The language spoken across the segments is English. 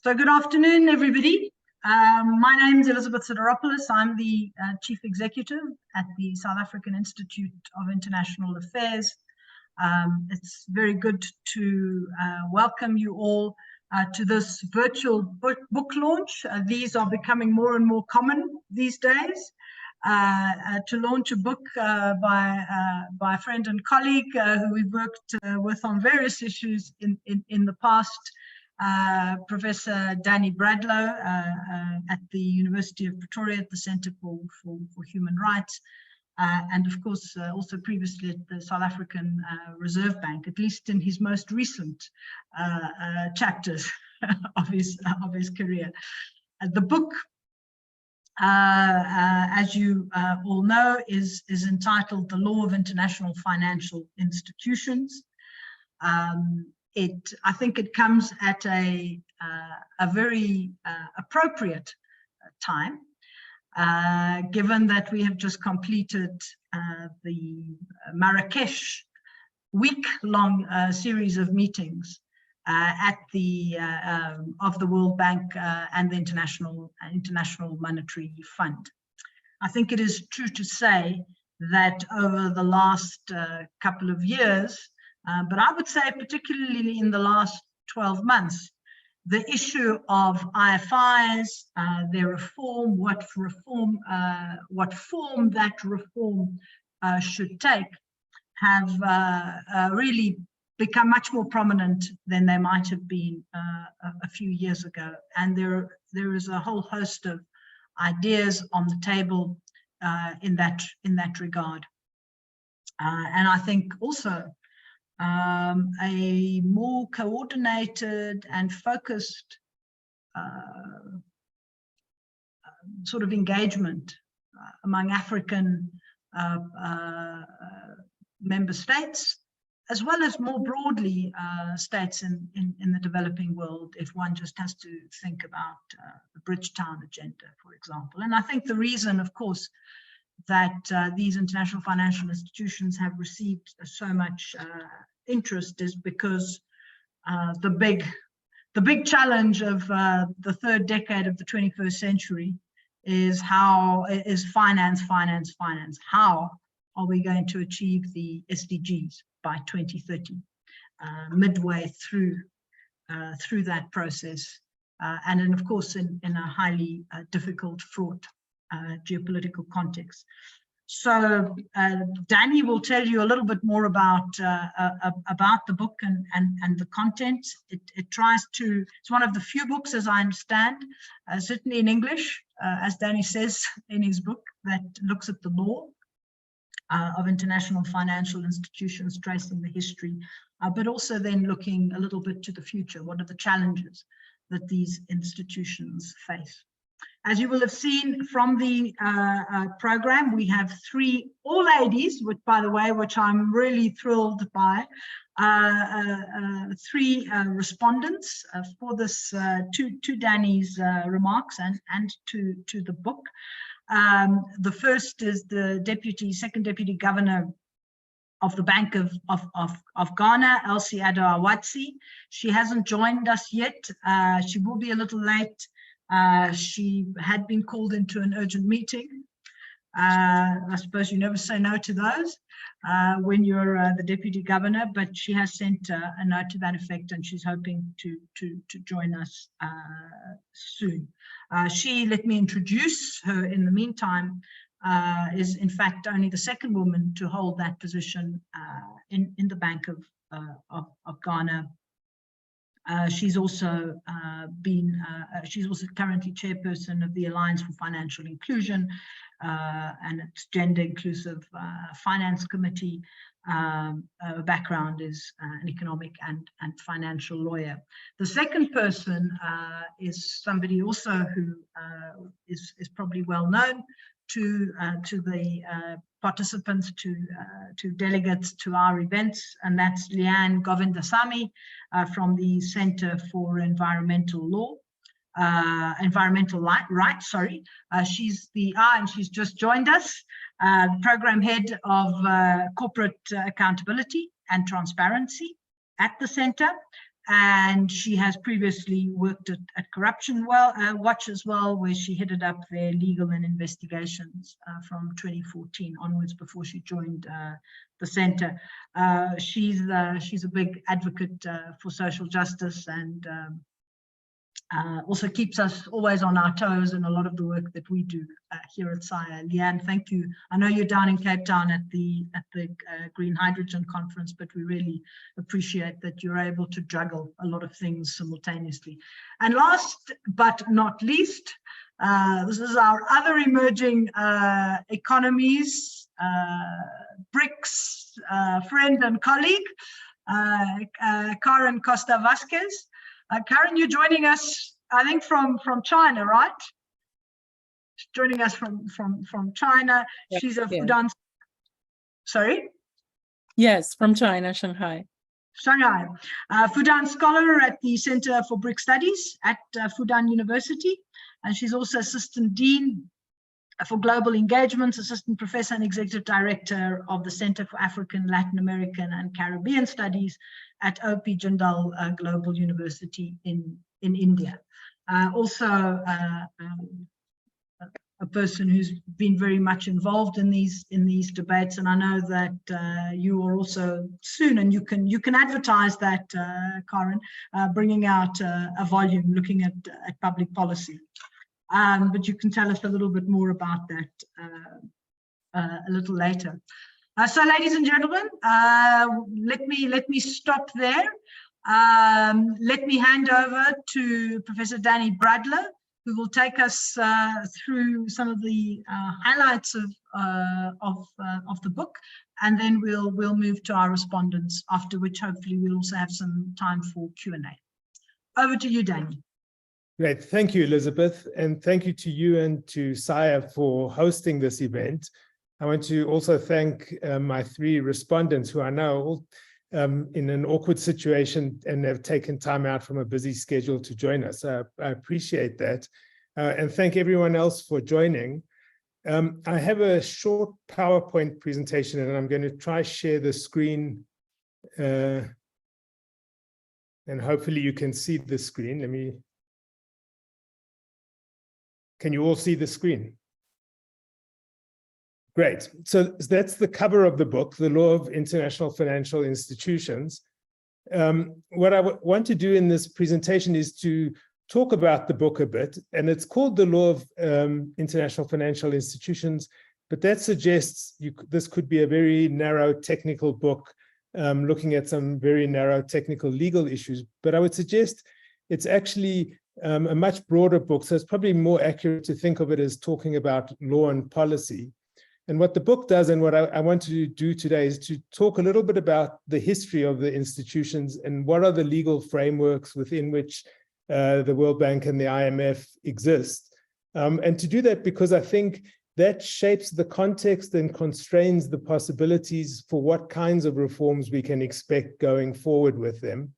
So good afternoon, everybody. My name is Elizabeth Sideropoulos. I'm the Chief Executive at the South African Institute of International Affairs. It's very good to welcome you all to this virtual book launch. These are becoming more and more common these days. To launch a book by a friend and colleague who we've worked with on various issues in the past. Professor Danny Bradlow at the University of Pretoria at the Centre for Human Rights, and of course also previously at the South African Reserve Bank, at least in his most recent chapters of his career. The book, as you all know, is entitled "The Law of International Financial Institutions." I think it comes at a very appropriate time, given that we have just completed the Marrakesh week-long series of meetings at of the World Bank and the International Monetary Fund. I think it is true to say that over the last couple of years, but I would say particularly in the last 12 months, the issue of IFIs, their reform, what form that reform should take, have really become much more prominent than they might have been a few years ago. And there is a whole host of ideas on the table in that regard. And I think also a more coordinated and focused sort of engagement among African member states, as well as more broadly states in the developing world, if one just has to think about the Bridgetown Agenda, for example. And I think the reason, of course, that these international financial institutions have received so much interest is because the big challenge of the third decade of the 21st century is finance. How are we going to achieve the SDGs by 2030, midway through that process, and then of course in a highly difficult, fraught geopolitical context. So Danny will tell you a little bit more about the book and the content. It tries to, it's one of the few books, as I understand, certainly in English, as Danny says in his book, that looks at the law of international financial institutions, tracing the history, but also then looking a little bit to the future. What are the challenges that these institutions face? As you will have seen from the program, we have three all ladies, which, by the way, which I'm really thrilled by, three respondents for this to Danny's remarks and to the book. The first is the second deputy governor of the Bank of Ghana, Elsie Ado-Awatsi. She hasn't joined us yet. She will be a little late. She had been called into an urgent meeting. I suppose you never say no to those when you're the deputy governor, but she has sent a note to that effect, and she's hoping to join us soon. She, let me introduce her in the meantime, is in fact only the second woman to hold that position in the Bank of Ghana. She's also she's also currently chairperson of the Alliance for Financial Inclusion and its Gender Inclusive Finance Committee. Background is an economic and financial lawyer. The second person is somebody also who is probably well known to the participants, to delegates to our events, and that's Leanne Govindasamy from the Center for Environmental Rights. Sorry, she's and she's just joined us, program head of corporate accountability and transparency at the center. and she has previously worked at Corruption Watch as well, where she headed up their legal and investigations from 2014 onwards before she joined the centre. She's a big advocate for social justice, and also keeps us always on our toes in a lot of the work that we do here at SAIA. Leanne, thank you. I know you're down in Cape Town at the Green Hydrogen Conference, but we really appreciate that you're able to juggle a lot of things simultaneously. And last but not least, this is our other emerging economies, BRICS friend and colleague, Karen Costa Vasquez. Karen, you're joining us, I think, from China, right? She's joining us from China. Yes, she's a yes. Fudan. Sorry. Yes, from China, Shanghai. Shanghai, Fudan scholar at the Center for BRIC Studies at Fudan University, and she's also assistant dean for global engagements, assistant professor and executive director of the Center for African, Latin American and Caribbean Studies at OP Jindal Global University in India. Also a person who's been very much involved in these debates, and I know that you are also soon, and you can advertise that, Karen, bringing out a volume looking at public policy. But you can tell us a little bit more about that a little later. So, ladies and gentlemen, let me stop there. Let me hand over to Professor Danny Bradler, who will take us through some of the highlights of the book, and then we'll move to our respondents. After which, hopefully, we'll also have some time for Q&A. Over to you, Danny. Great. Thank you, Elizabeth. And thank you to you and to SAIA for hosting this event. I want to also thank my three respondents who are now all in an awkward situation and have taken time out from a busy schedule to join us. I appreciate that. And thank everyone else for joining. I have a short PowerPoint presentation, and I'm going to try share the screen. And hopefully you can see the screen. Can you all see the screen? Great. So that's the cover of the book, The Law of International Financial Institutions. What I want to do in this presentation is to talk about the book a bit, and it's called The Law of International Financial Institutions, but that suggests this could be a very narrow technical book looking at some very narrow technical legal issues. But I would suggest it's actually a much broader book, so it's probably more accurate to think of it as talking about law and policy. And what the book does, and what I want to do today, is to talk a little bit about the history of the institutions and what are the legal frameworks within which the World Bank and the IMF exist. And to do that because I think that shapes the context and constrains the possibilities for what kinds of reforms we can expect going forward with them.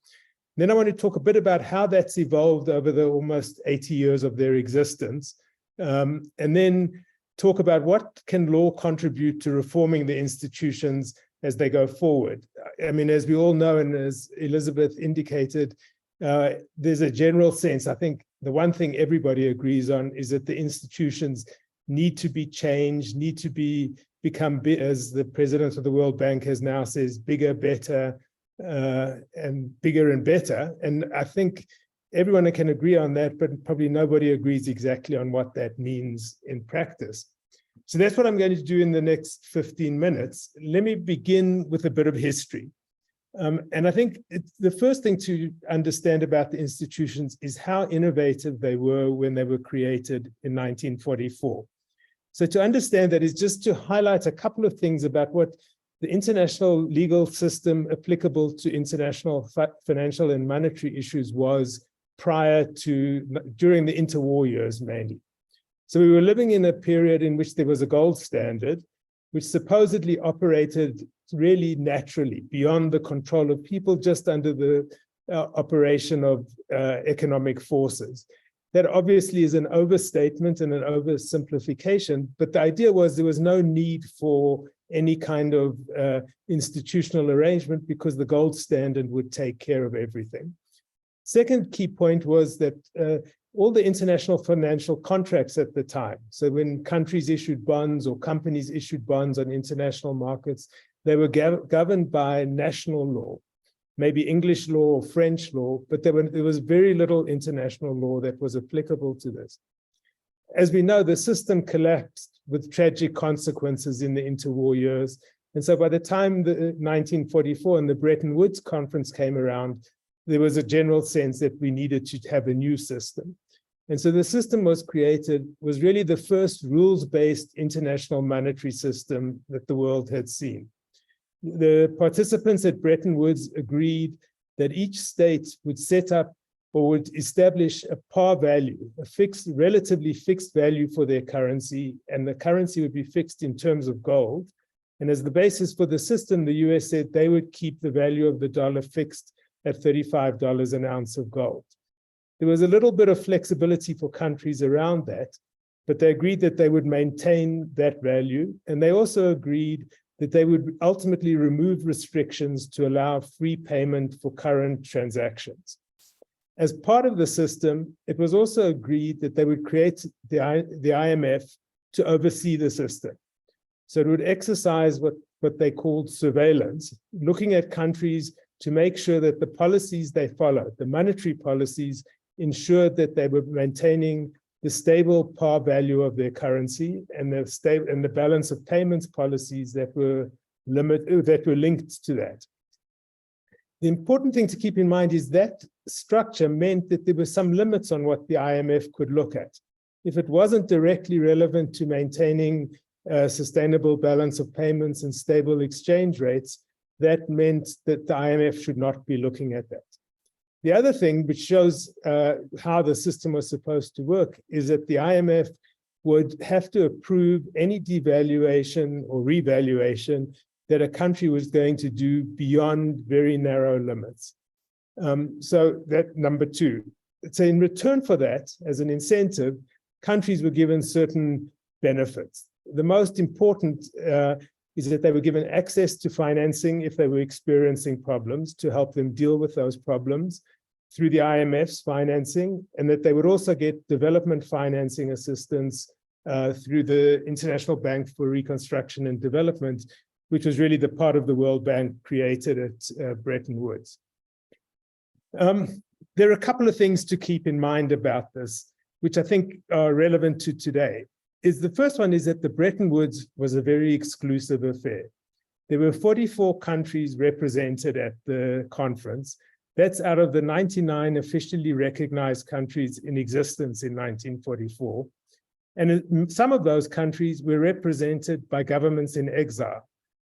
Then I want to talk a bit about how that's evolved over the almost 80 years of their existence, and then talk about what can law contribute to reforming the institutions as they go forward. I mean, as we all know, and as Elizabeth indicated, there's a general sense, I think the one thing everybody agrees on is that the institutions need to be changed, need to become, as the president of the World Bank has now says, bigger, better, and bigger and better. And I think everyone can agree on that, but probably nobody agrees exactly on what that means in practice. So that's what I'm going to do in the next 15 minutes. Let me begin with a bit of history. And I think the first thing to understand about the institutions is how innovative they were when they were created in 1944. So to understand that is just to highlight a couple of things about what the international legal system applicable to international financial and monetary issues was during the interwar years mainly. So we were living in a period in which there was a gold standard, which supposedly operated really naturally beyond the control of people, just under the operation of economic forces. That obviously is an overstatement and an oversimplification, but the idea was there was no need for any kind of institutional arrangement because the gold standard would take care of everything. Second key point was that all the international financial contracts at the time, so when countries issued bonds or companies issued bonds on international markets, they were governed by national law, maybe English law or French law, but there was very little international law that was applicable to this. As we know, the system collapsed with tragic consequences in the interwar years. And so by the time the 1944 and the Bretton Woods Conference came around, there was a general sense that we needed to have a new system. And so the system was created, was really the first rules-based international monetary system that the world had seen. The participants at Bretton Woods agreed that each state would set up or would establish a par value, a fixed, relatively fixed value for their currency, and the currency would be fixed in terms of gold. And as the basis for the system, the US said they would keep the value of the dollar fixed at $35 an ounce of gold. There was a little bit of flexibility for countries around that, but they agreed that they would maintain that value. And they also agreed that they would ultimately remove restrictions to allow free payment for current transactions. As part of the system, it was also agreed that they would create the IMF to oversee the system. So it would exercise what they called surveillance, looking at countries to make sure that the policies they followed, the monetary policies, ensured that they were maintaining the stable par value of their currency and the balance of payments policies that were linked to that. The important thing to keep in mind is that structure meant that there were some limits on what the IMF could look at. If it wasn't directly relevant to maintaining a sustainable balance of payments and stable exchange rates, that meant that the IMF should not be looking at that. The other thing which shows how the system was supposed to work is that the IMF would have to approve any devaluation or revaluation that a country was going to do beyond very narrow limits. So that number two. So in return for that, as an incentive, countries were given certain benefits. The most important is that they were given access to financing if they were experiencing problems to help them deal with those problems through the IMF's financing, and that they would also get development financing assistance through the International Bank for Reconstruction and Development, which was really the part of the World Bank created at Bretton Woods. There are a couple of things to keep in mind about this, which I think are relevant to today. The first one is that the Bretton Woods was a very exclusive affair. There were 44 countries represented at the conference. That's out of the 99 officially recognized countries in existence in 1944. And some of those countries were represented by governments in exile.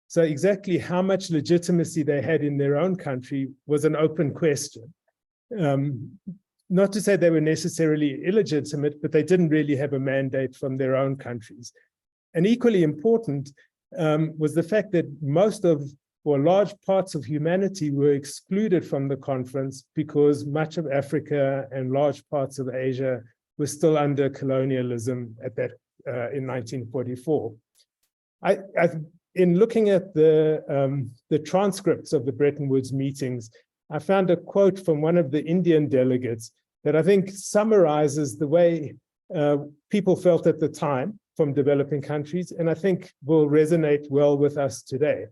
So exactly how much legitimacy they had in their own country was an open question. Not to say they were necessarily illegitimate, but they didn't really have a mandate from their own countries. And equally important was the fact that most of, or large parts of humanity were excluded from the conference because much of Africa and large parts of Asia were still under colonialism at that in 1944. In looking at the transcripts of the Bretton Woods meetings, I found a quote from one of the Indian delegates that I think summarizes the way people felt at the time from developing countries, and I think will resonate well with us today.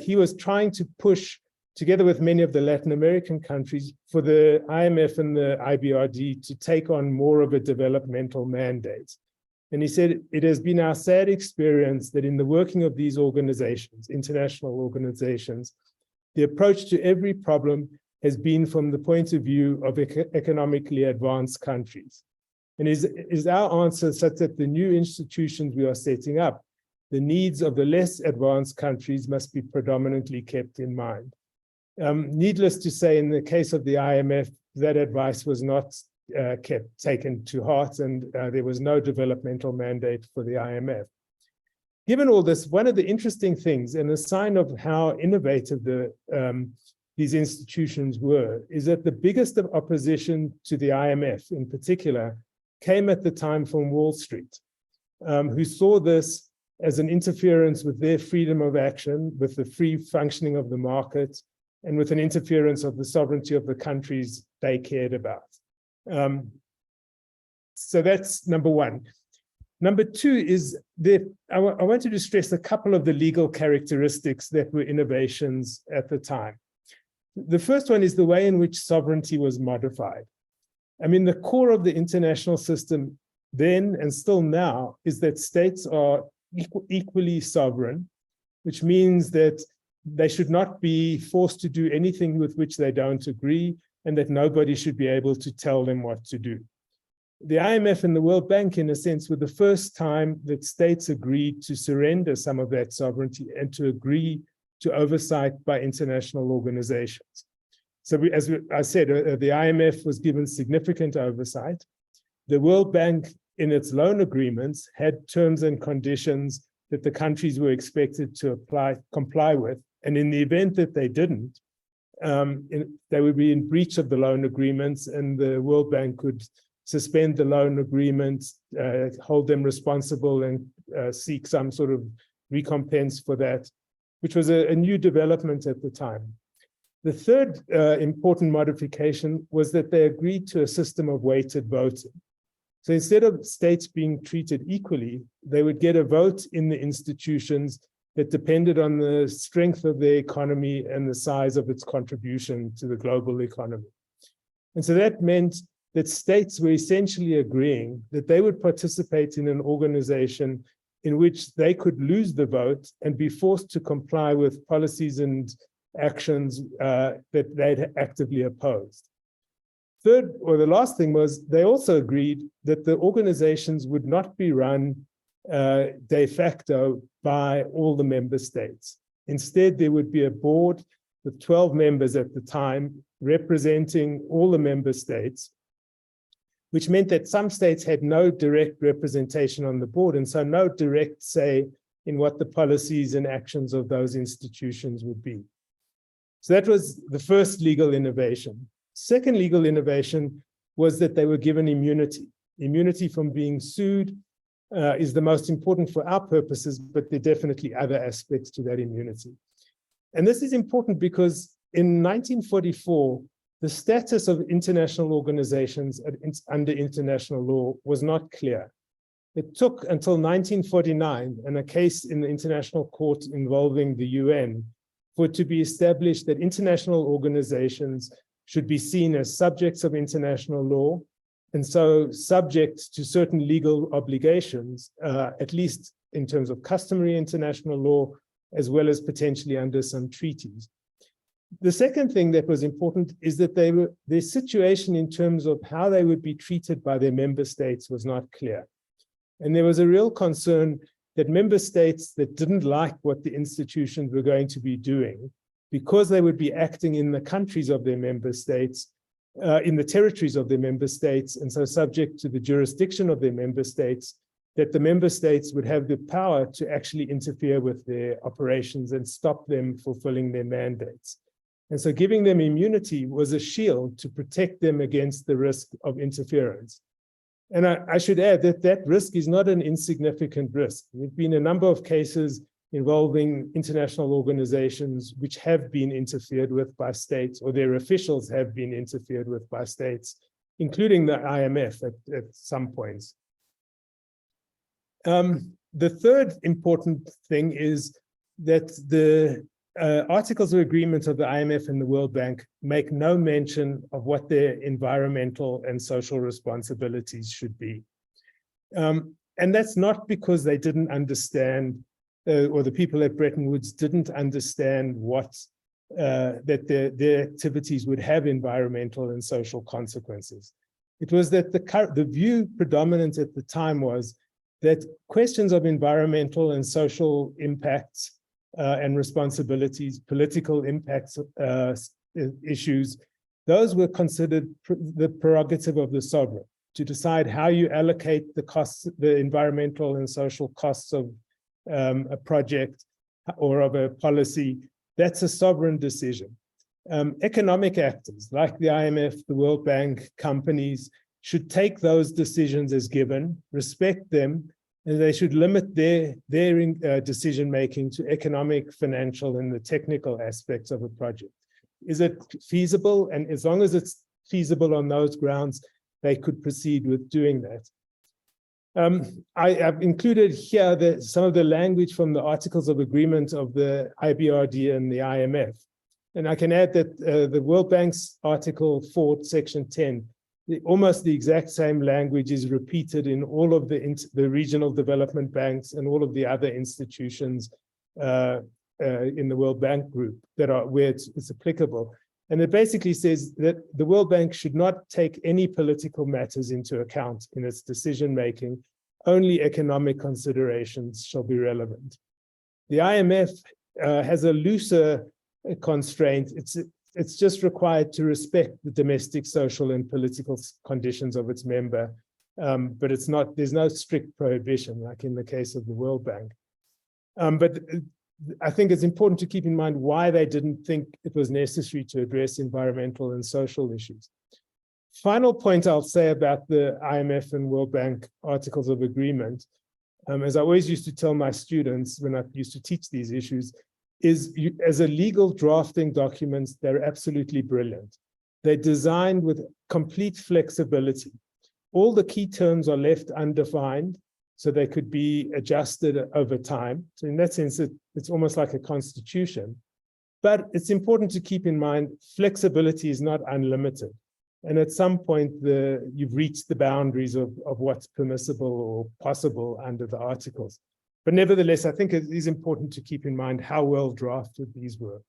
He was trying to push, together with many of the Latin American countries, for the IMF and the IBRD to take on more of a developmental mandate. And he said, it has been our sad experience that in the working of these organizations, international organizations, the approach to every problem has been from the point of view of economically advanced countries. And is our answer such that the new institutions we are setting up, the needs of the less advanced countries must be predominantly kept in mind? Needless to say, in the case of the IMF, that advice was not taken to heart, and there was no developmental mandate for the IMF. Given all this, one of the interesting things, and a sign of how innovative these institutions were, is that the biggest of opposition to the IMF in particular came at the time from Wall Street, who saw this as an interference with their freedom of action, with the free functioning of the market, and with an interference of the sovereignty of the countries they cared about. So that's number one. Number two is that I wanted to stress a couple of the legal characteristics that were innovations at the time. The first one is the way in which sovereignty was modified. I mean, the core of the international system then and still now is that states are equally sovereign, which means that they should not be forced to do anything with which they don't agree, and that nobody should be able to tell them what to do. The IMF and the World Bank, in a sense, were the first time that states agreed to surrender some of that sovereignty and to agree to oversight by international organizations. So as I said, the IMF was given significant oversight. The World Bank, in its loan agreements, had terms and conditions that the countries were expected to comply with. And in the event that they didn't, they would be in breach of the loan agreements, and the World Bank could suspend the loan agreements, hold them responsible, and seek some sort of recompense for that, which was a new development at the time. The third important modification was that they agreed to a system of weighted voting. So instead of states being treated equally, they would get a vote in the institutions that depended on the strength of their economy and the size of its contribution to the global economy. And so that meant that states were essentially agreeing that they would participate in an organization in which they could lose the vote and be forced to comply with policies and actions that they'd actively opposed. Third, or the last thing, was they also agreed that the organizations would not be run de facto by all the member states. Instead, there would be a board with 12 members at the time representing all the member states, which meant that some states had no direct representation on the board, and so no direct say in what the policies and actions of those institutions would be. So that was the first legal innovation. Second legal innovation was that they were given immunity. Immunity from being sued is the most important for our purposes, but there are definitely other aspects to that immunity. And this is important because in 1944, the status of international organizations under international law was not clear. It took until 1949 and a case in the International Court involving the UN for it to be established that international organizations should be seen as subjects of international law, and so subject to certain legal obligations, at least in terms of customary international law, as well as potentially under some treaties. The second thing that was important is that their situation in terms of how they would be treated by their member states was not clear. And there was a real concern that member states that didn't like what the institutions were going to be doing, because they would be acting in the countries of their member states, in the territories of their member states, and so subject to the jurisdiction of their member states, that the member states would have the power to actually interfere with their operations and stop them fulfilling their mandates. And so giving them immunity was a shield to protect them against the risk of interference. And I should add that that risk is not an insignificant risk. There have been a number of cases involving international organizations which have been interfered with by states, or their officials have been interfered with by states, including the IMF at some points. The third important thing is that the Articles of Agreement of the IMF and the World Bank make no mention of what their environmental and social responsibilities should be. And that's not because they didn't understand, or the people at Bretton Woods didn't understand that their activities would have environmental and social consequences. It was that the view predominant at the time was that questions of environmental and social impacts and responsibilities, political impacts issues, those were considered the prerogative of the sovereign to decide how you allocate the costs, the environmental and social costs of a project or of a policy. That's a sovereign decision. Economic actors like the IMF, the World Bank, companies should take those decisions as given, respect them, and they should limit their decision-making to economic, financial, and the technical aspects of a project. is it feasible? And as long as it's feasible on those grounds, they could proceed with doing that. I've included here some of the language from the Articles of Agreement of the IBRD and the IMF. And I can add that the World Bank's Article 4, Section 10, almost the exact same language is repeated in all of the regional development banks and all of the other institutions in the World Bank group that are where it's applicable. And it basically says that the World Bank should not take any political matters into account in its decision-making. Only economic considerations shall be relevant. The IMF has a looser constraint. It's just required to respect the domestic, social, and political conditions of its member. But there's no strict prohibition like in the case of the World Bank. But I think it's important to keep in mind why they didn't think it was necessary to address environmental and social issues. Final point I'll say about the IMF and World Bank Articles of Agreement, as I always used to tell my students when I used to teach these issues, is as a legal drafting documents, they're absolutely brilliant. They're designed with complete flexibility. All the key terms are left undefined, so they could be adjusted over time. So in that sense, it's almost like a constitution. But it's important to keep in mind, flexibility is not unlimited. And at some point, you've reached the boundaries of what's permissible or possible under the articles. But nevertheless, I think it is important to keep in mind how well drafted these were.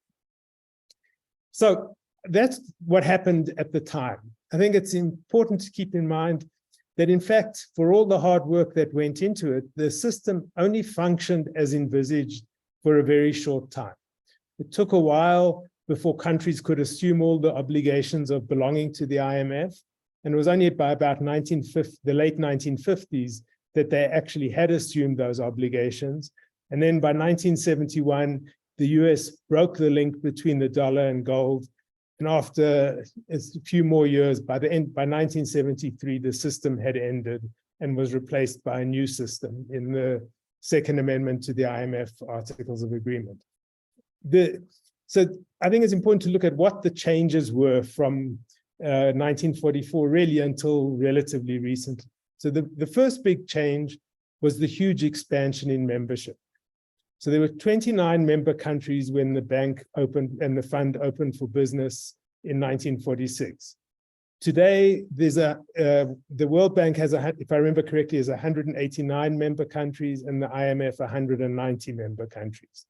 So that's what happened at the time. I think it's important to keep in mind that in fact, for all the hard work that went into it, the system only functioned as envisaged for a very short time. It took a while before countries could assume all the obligations of belonging to the IMF. And it was only by about the late 1950s that they actually had assumed those obligations. And then by 1971, the US broke the link between the dollar and gold. And after a few more years, by 1973, the system had ended and was replaced by a new system in the Second Amendment to the IMF Articles of Agreement. So I think it's important to look at what the changes were from 1944 really until relatively recently. So the first big change was the huge expansion in membership. So there were 29 member countries when the bank opened and the fund opened for business in 1946. Today, the World Bank has, if I remember correctly, has 189 member countries and the IMF 190 member countries.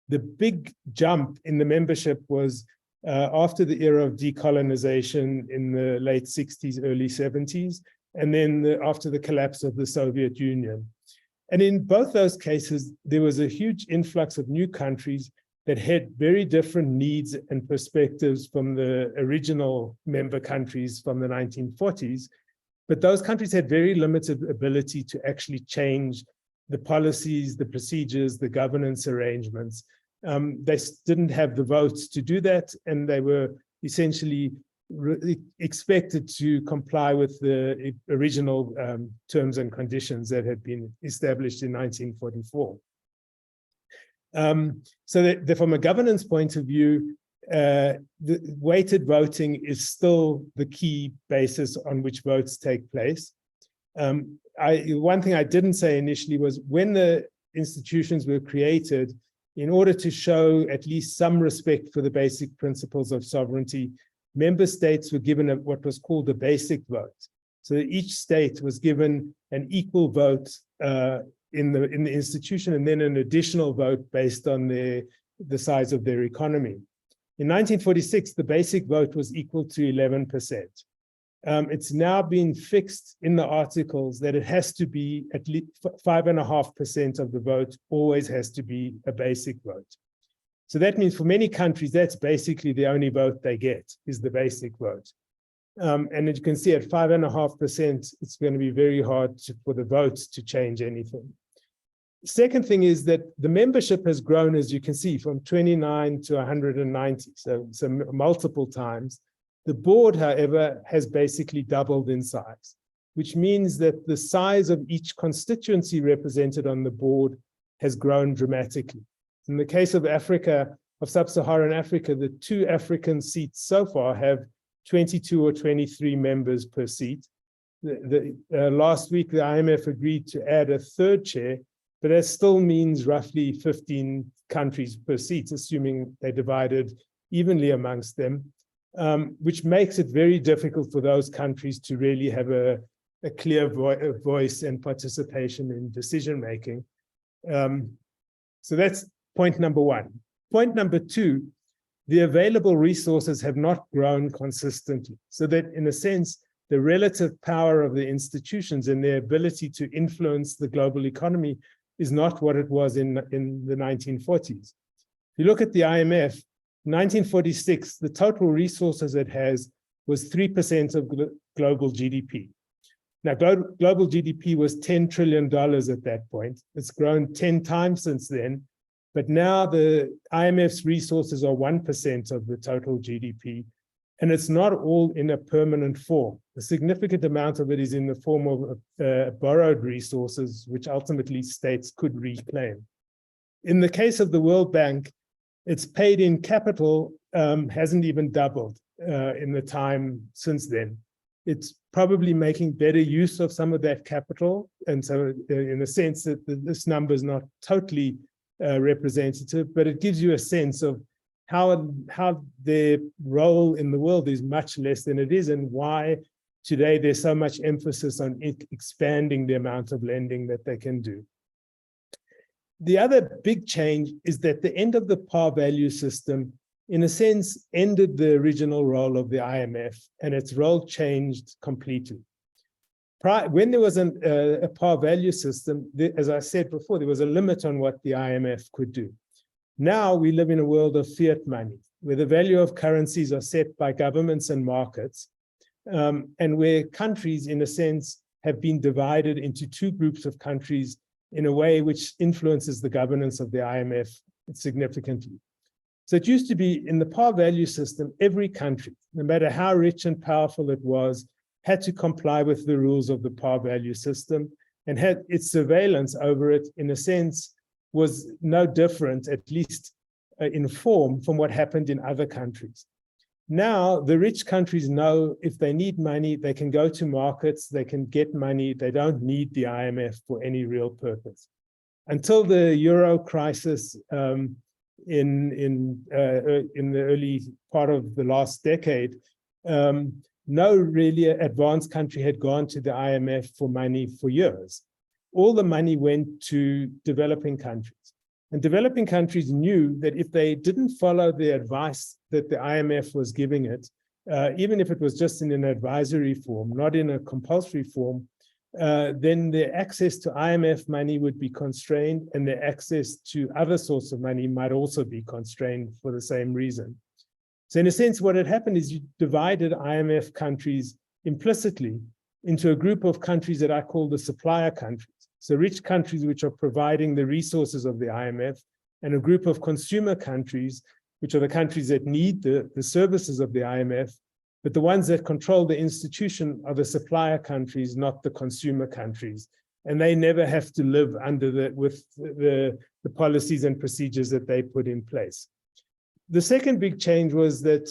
The big jump in the membership was after the era of decolonization in the late 60s, early 70s, and then after the collapse of the Soviet Union. And in both those cases, there was a huge influx of new countries that had very different needs and perspectives from the original member countries from the 1940s. But those countries had very limited ability to actually change the policies, the procedures, the governance arrangements. They didn't have the votes to do that, and they were essentially expected to comply with the original terms and conditions that had been established in 1944. So that from a governance point of view, the weighted voting is still the key basis on which votes take place. One thing I didn't say initially was when the institutions were created, in order to show at least some respect for the basic principles of sovereignty, member states were given what was called a basic vote. So each state was given an equal vote in the institution, and then an additional vote based on the size of their economy. In 1946, the basic vote was equal to 11%. It's now been fixed in the articles that it has to be at least 5.5% of the vote always has to be a basic vote. So that means for many countries, that's basically the only vote they get is the basic vote. And as you can see at 5.5%, it's going to be very hard for the votes to change anything. Second thing is that the membership has grown, as you can see, from 29 to 190, so multiple times. The board, however, has basically doubled in size, which means that the size of each constituency represented on the board has grown dramatically. In the case of Africa, of sub-Saharan Africa, the 2 African seats so far have 22 or 23 members per seat. Last week, the IMF agreed to add a 3rd chair, but that still means roughly 15 countries per seat, assuming they divided evenly amongst them, which makes it very difficult for those countries to really have a clear voice and participation in decision-making. So that's point number 1. Point number 2, the available resources have not grown consistently, so that in a sense, the relative power of the institutions and their ability to influence the global economy is not what it was in the 1940s. If you look at the IMF, 1946, the total resources it has was 3% of global GDP. Now, global GDP was $10 trillion at that point. It's grown 10 times since then, but now the IMF's resources are 1% of the total GDP, and it's not all in a permanent form. A significant amount of it is in the form of borrowed resources, which ultimately states could reclaim. In the case of the World Bank, its paid-in capital hasn't even doubled in the time since then. It's probably making better use of some of that capital. And so in the sense that this number is not totally representative, but it gives you a sense of how their role in the world is much less than it is, and why today there's so much emphasis on expanding the amount of lending that they can do. The other big change is that the end of the par value system, in a sense, ended the original role of the IMF, and its role changed completely. When there was a par value system, as I said before, there was a limit on what the IMF could do. Now we live in a world of fiat money, where the value of currencies are set by governments and markets, and where countries, in a sense, have been divided into 2 groups of countries in a way which influences the governance of the IMF significantly. So it used to be in the par value system, every country, no matter how rich and powerful it was, had to comply with the rules of the par value system, and had its surveillance over it, in a sense, was no different, at least in form, from what happened in other countries. Now, the rich countries know if they need money, they can go to markets, they can get money, they don't need the IMF for any real purpose. Until the Euro crisis in the early part of the last decade, no really advanced country had gone to the IMF for money for years. All the money went to developing countries. And developing countries knew that if they didn't follow the advice that the IMF was giving it, even if it was just in an advisory form, not in a compulsory form, then their access to IMF money would be constrained, and their access to other sorts of money might also be constrained for the same reason. So in a sense, what had happened is you divided IMF countries implicitly into a group of countries that I call the supplier countries. So rich countries which are providing the resources of the IMF, and a group of consumer countries, which are the countries that need the services of the IMF, but the ones that control the institution are the supplier countries, not the consumer countries. And they never have to live under the policies and procedures that they put in place. The second big change was that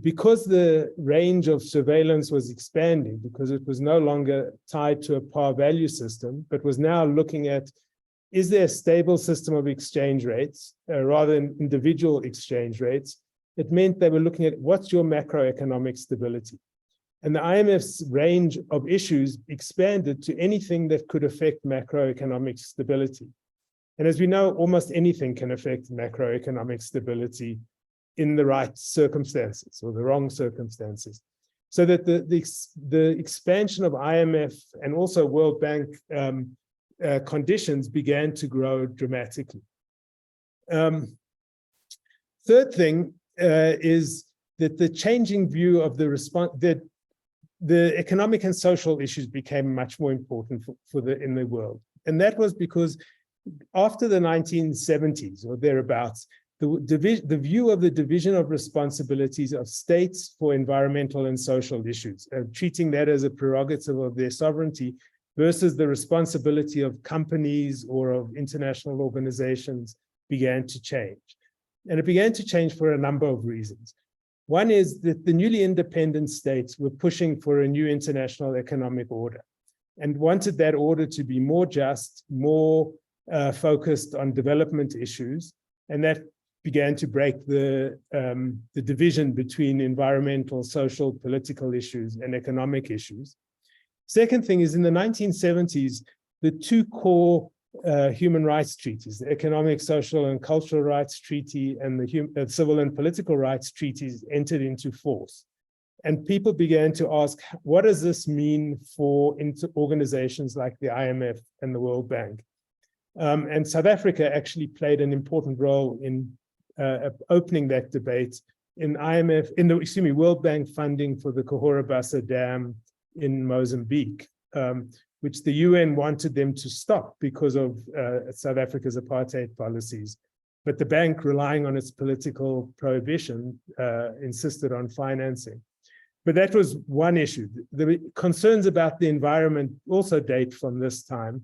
because the range of surveillance was expanding, because it was no longer tied to a par value system, but was now looking at, is there a stable system of exchange rates rather than individual exchange rates? It meant they were looking at what's your macroeconomic stability. And the IMF's range of issues expanded to anything that could affect macroeconomic stability. And as we know, almost anything can affect macroeconomic stability in the right circumstances or the wrong circumstances. So that the expansion of IMF and also World Bank conditions began to grow dramatically. Third thing is that the changing view of the response, that the economic and social issues became much more important in the world. And that was because after the 1970s or thereabouts, the view of the division of responsibilities of states for environmental and social issues, treating that as a prerogative of their sovereignty versus the responsibility of companies or of international organizations began to change. And it began to change for a number of reasons. One is that the newly independent states were pushing for a new international economic order and wanted that order to be more just, more focused on development issues. And that began to break the division between environmental, social, political issues and economic issues. Second thing is in the 1970s, the two core human rights treaties, the Economic, Social, and Cultural Rights Treaty and the Civil and Political Rights Treaties entered into force. And people began to ask, what does this mean for organizations like the IMF and the World Bank? And South Africa actually played an important role in opening that debate in World Bank funding for the Cahora Bassa Dam in Mozambique, which the UN wanted them to stop because of South Africa's apartheid policies. But the bank, relying on its political prohibition, insisted on financing. But that was one issue. The concerns about the environment also date from this time.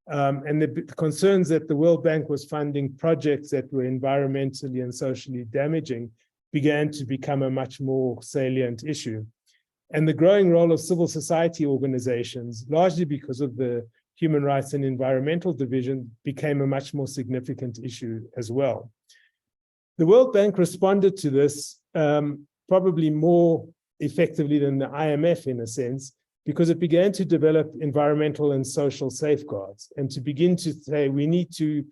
And the concerns that the World Bank was funding projects that were environmentally and socially damaging began to become a much more salient issue. And the growing role of civil society organizations, largely because of the human rights and environmental division, became a much more significant issue as well. The World Bank responded to this probably more effectively than the IMF in a sense, because it began to develop environmental and social safeguards and to begin to say we need to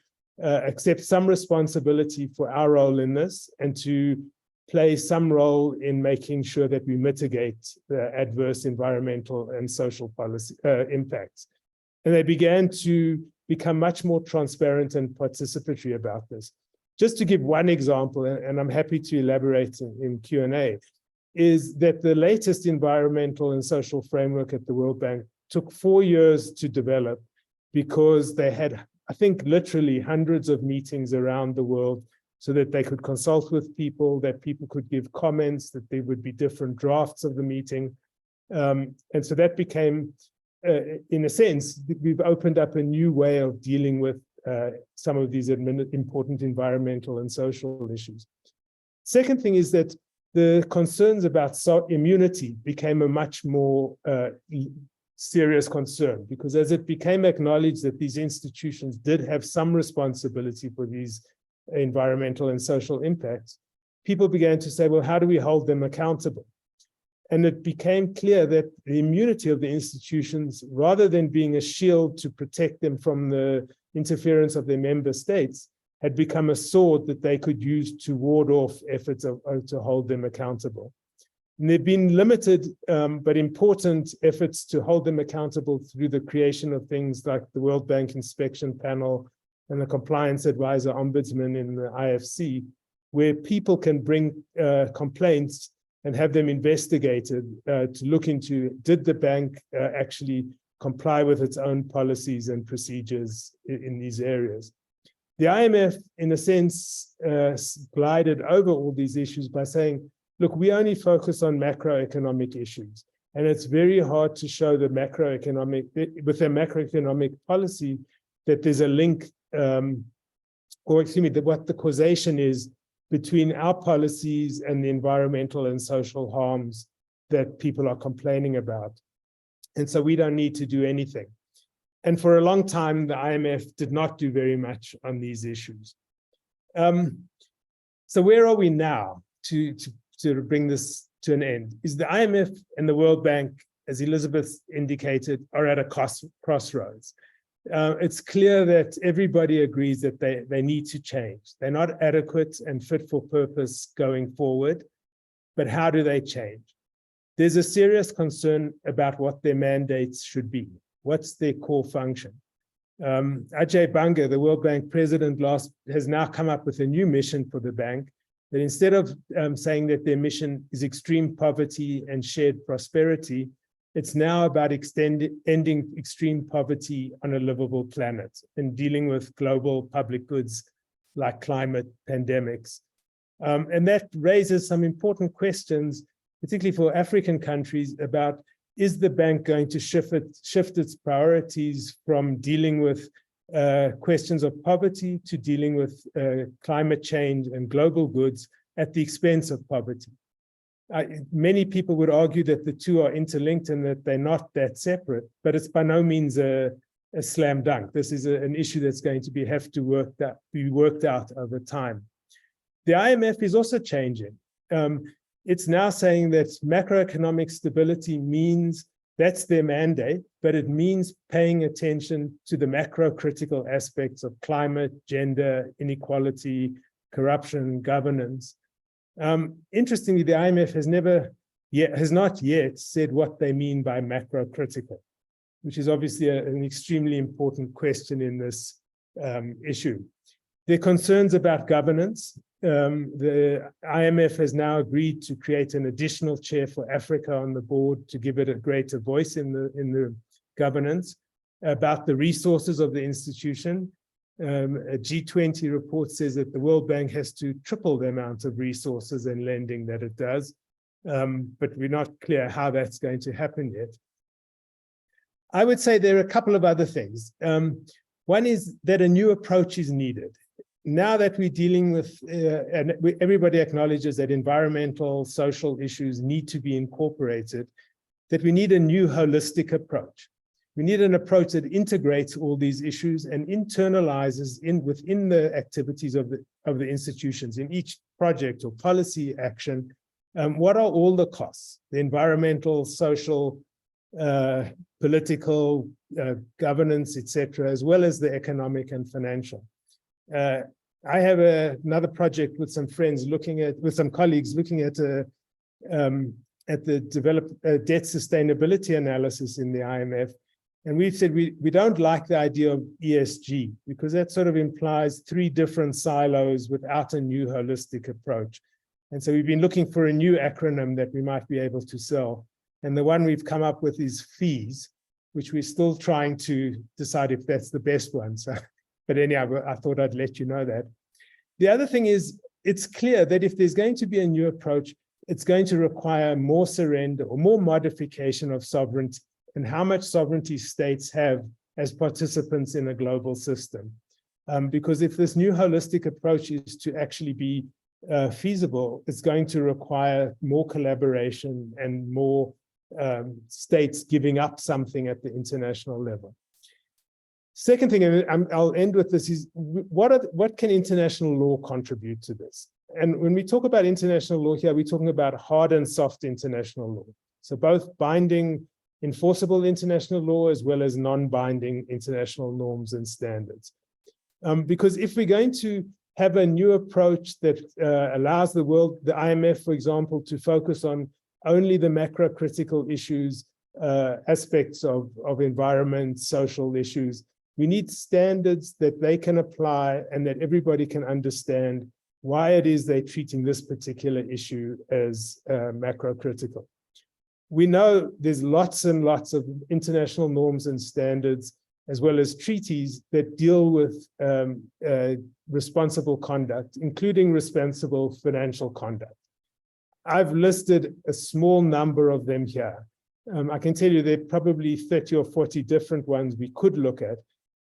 accept some responsibility for our role in this and to play some role in making sure that we mitigate the adverse environmental and social policy impacts. And they began to become much more transparent and participatory about this. Just to give one example, and I'm happy to elaborate in Q&A, is that the latest environmental and social framework at the World Bank took 4 years to develop because they had, I think, literally hundreds of meetings around the world so that they could consult with people, that people could give comments, that there would be different drafts of the meeting. And so that became, in a sense, we've opened up a new way of dealing with some of these important environmental and social issues. Second thing is that the concerns about immunity became a much more serious concern, because as it became acknowledged that these institutions did have some responsibility for these environmental and social impacts, people began to say, well, how do we hold them accountable? And it became clear that the immunity of the institutions, rather than being a shield to protect them from the interference of their member states, had become a sword that they could use to ward off efforts to hold them accountable. And there have been limited but important efforts to hold them accountable through the creation of things like the World Bank Inspection Panel and the Compliance Advisor Ombudsman in the IFC, where people can bring complaints and have them investigated to look into, did the bank actually comply with its own policies and procedures in these areas? The IMF, in a sense, glided over all these issues by saying, look, we only focus on macroeconomic issues. And it's very hard to show the with a macroeconomic policy that there's a link, what the causation is between our policies and the environmental and social harms that people are complaining about. And so we don't need to do anything. And for a long time, the IMF did not do very much on these issues. So where are we now to bring this to an end? Is the IMF and the World Bank, as Elizabeth indicated, are at a crossroads. It's clear that everybody agrees that they need to change. They're not adequate and fit for purpose going forward, but how do they change? There's a serious concern about what their mandates should be. What's their core function? Ajay Banga, the World Bank president, has now come up with a new mission for the bank, that instead of saying that their mission is extreme poverty and shared prosperity, it's now about ending extreme poverty on a livable planet and dealing with global public goods like climate pandemics. And that raises some important questions, particularly for African countries, about, is the bank going to shift its priorities from dealing with questions of poverty to dealing with climate change and global goods at the expense of poverty. Many people would argue that the two are interlinked and that they're not that separate, but it's by no means a slam dunk. This is an issue that's going to have to be worked out over time. The IMF is also changing. It's now saying that macroeconomic stability means that's their mandate, but it means paying attention to the macro critical aspects of climate, gender, inequality, corruption, governance. Interestingly, the IMF has not yet said what they mean by macro critical, which is obviously an extremely important question in this issue. There are concerns about governance. The IMF has now agreed to create an additional chair for Africa on the board to give it a greater voice in the governance. About the resources of the institution, a G20 report says that the World Bank has to triple the amount of resources and lending that it does, but we're not clear how that's going to happen yet. I would say there are a couple of other things. One is that a new approach is needed. Now that we're dealing with, everybody acknowledges that environmental, social issues need to be incorporated, that we need a new holistic approach. We need an approach that integrates all these issues and internalizes within the activities of the institutions in each project or policy action. What are all the costs? The environmental, social, political, governance, etc., as well as the economic and financial. I have another project with some friends with some colleagues looking at the debt sustainability analysis in the IMF. And we've said we don't like the idea of ESG because that sort of implies three different silos without a new holistic approach. And so we've been looking for a new acronym that we might be able to sell. And the one we've come up with is FEES, which we're still trying to decide if that's the best one. So, but anyhow, I thought I'd let you know that. The other thing is, it's clear that if there's going to be a new approach, it's going to require more surrender or more modification of sovereignty and how much sovereignty states have as participants in a global system. Because if this new holistic approach is to actually be feasible, it's going to require more collaboration and more states giving up something at the international level. Second thing, and I'll end with this, is what can international law contribute to this? And when we talk about international law here, we're talking about hard and soft international law. So both binding, enforceable international law as well as non-binding international norms and standards. Because if we're going to have a new approach that allows the IMF, for example, to focus on only the macro critical issues, aspects of environment, social issues, we need standards that they can apply and that everybody can understand why it is they're treating this particular issue as macro critical. We know there's lots and lots of international norms and standards, as well as treaties that deal with responsible conduct, including responsible financial conduct. I've listed a small number of them here. I can tell you there are probably 30 or 40 different ones we could look at,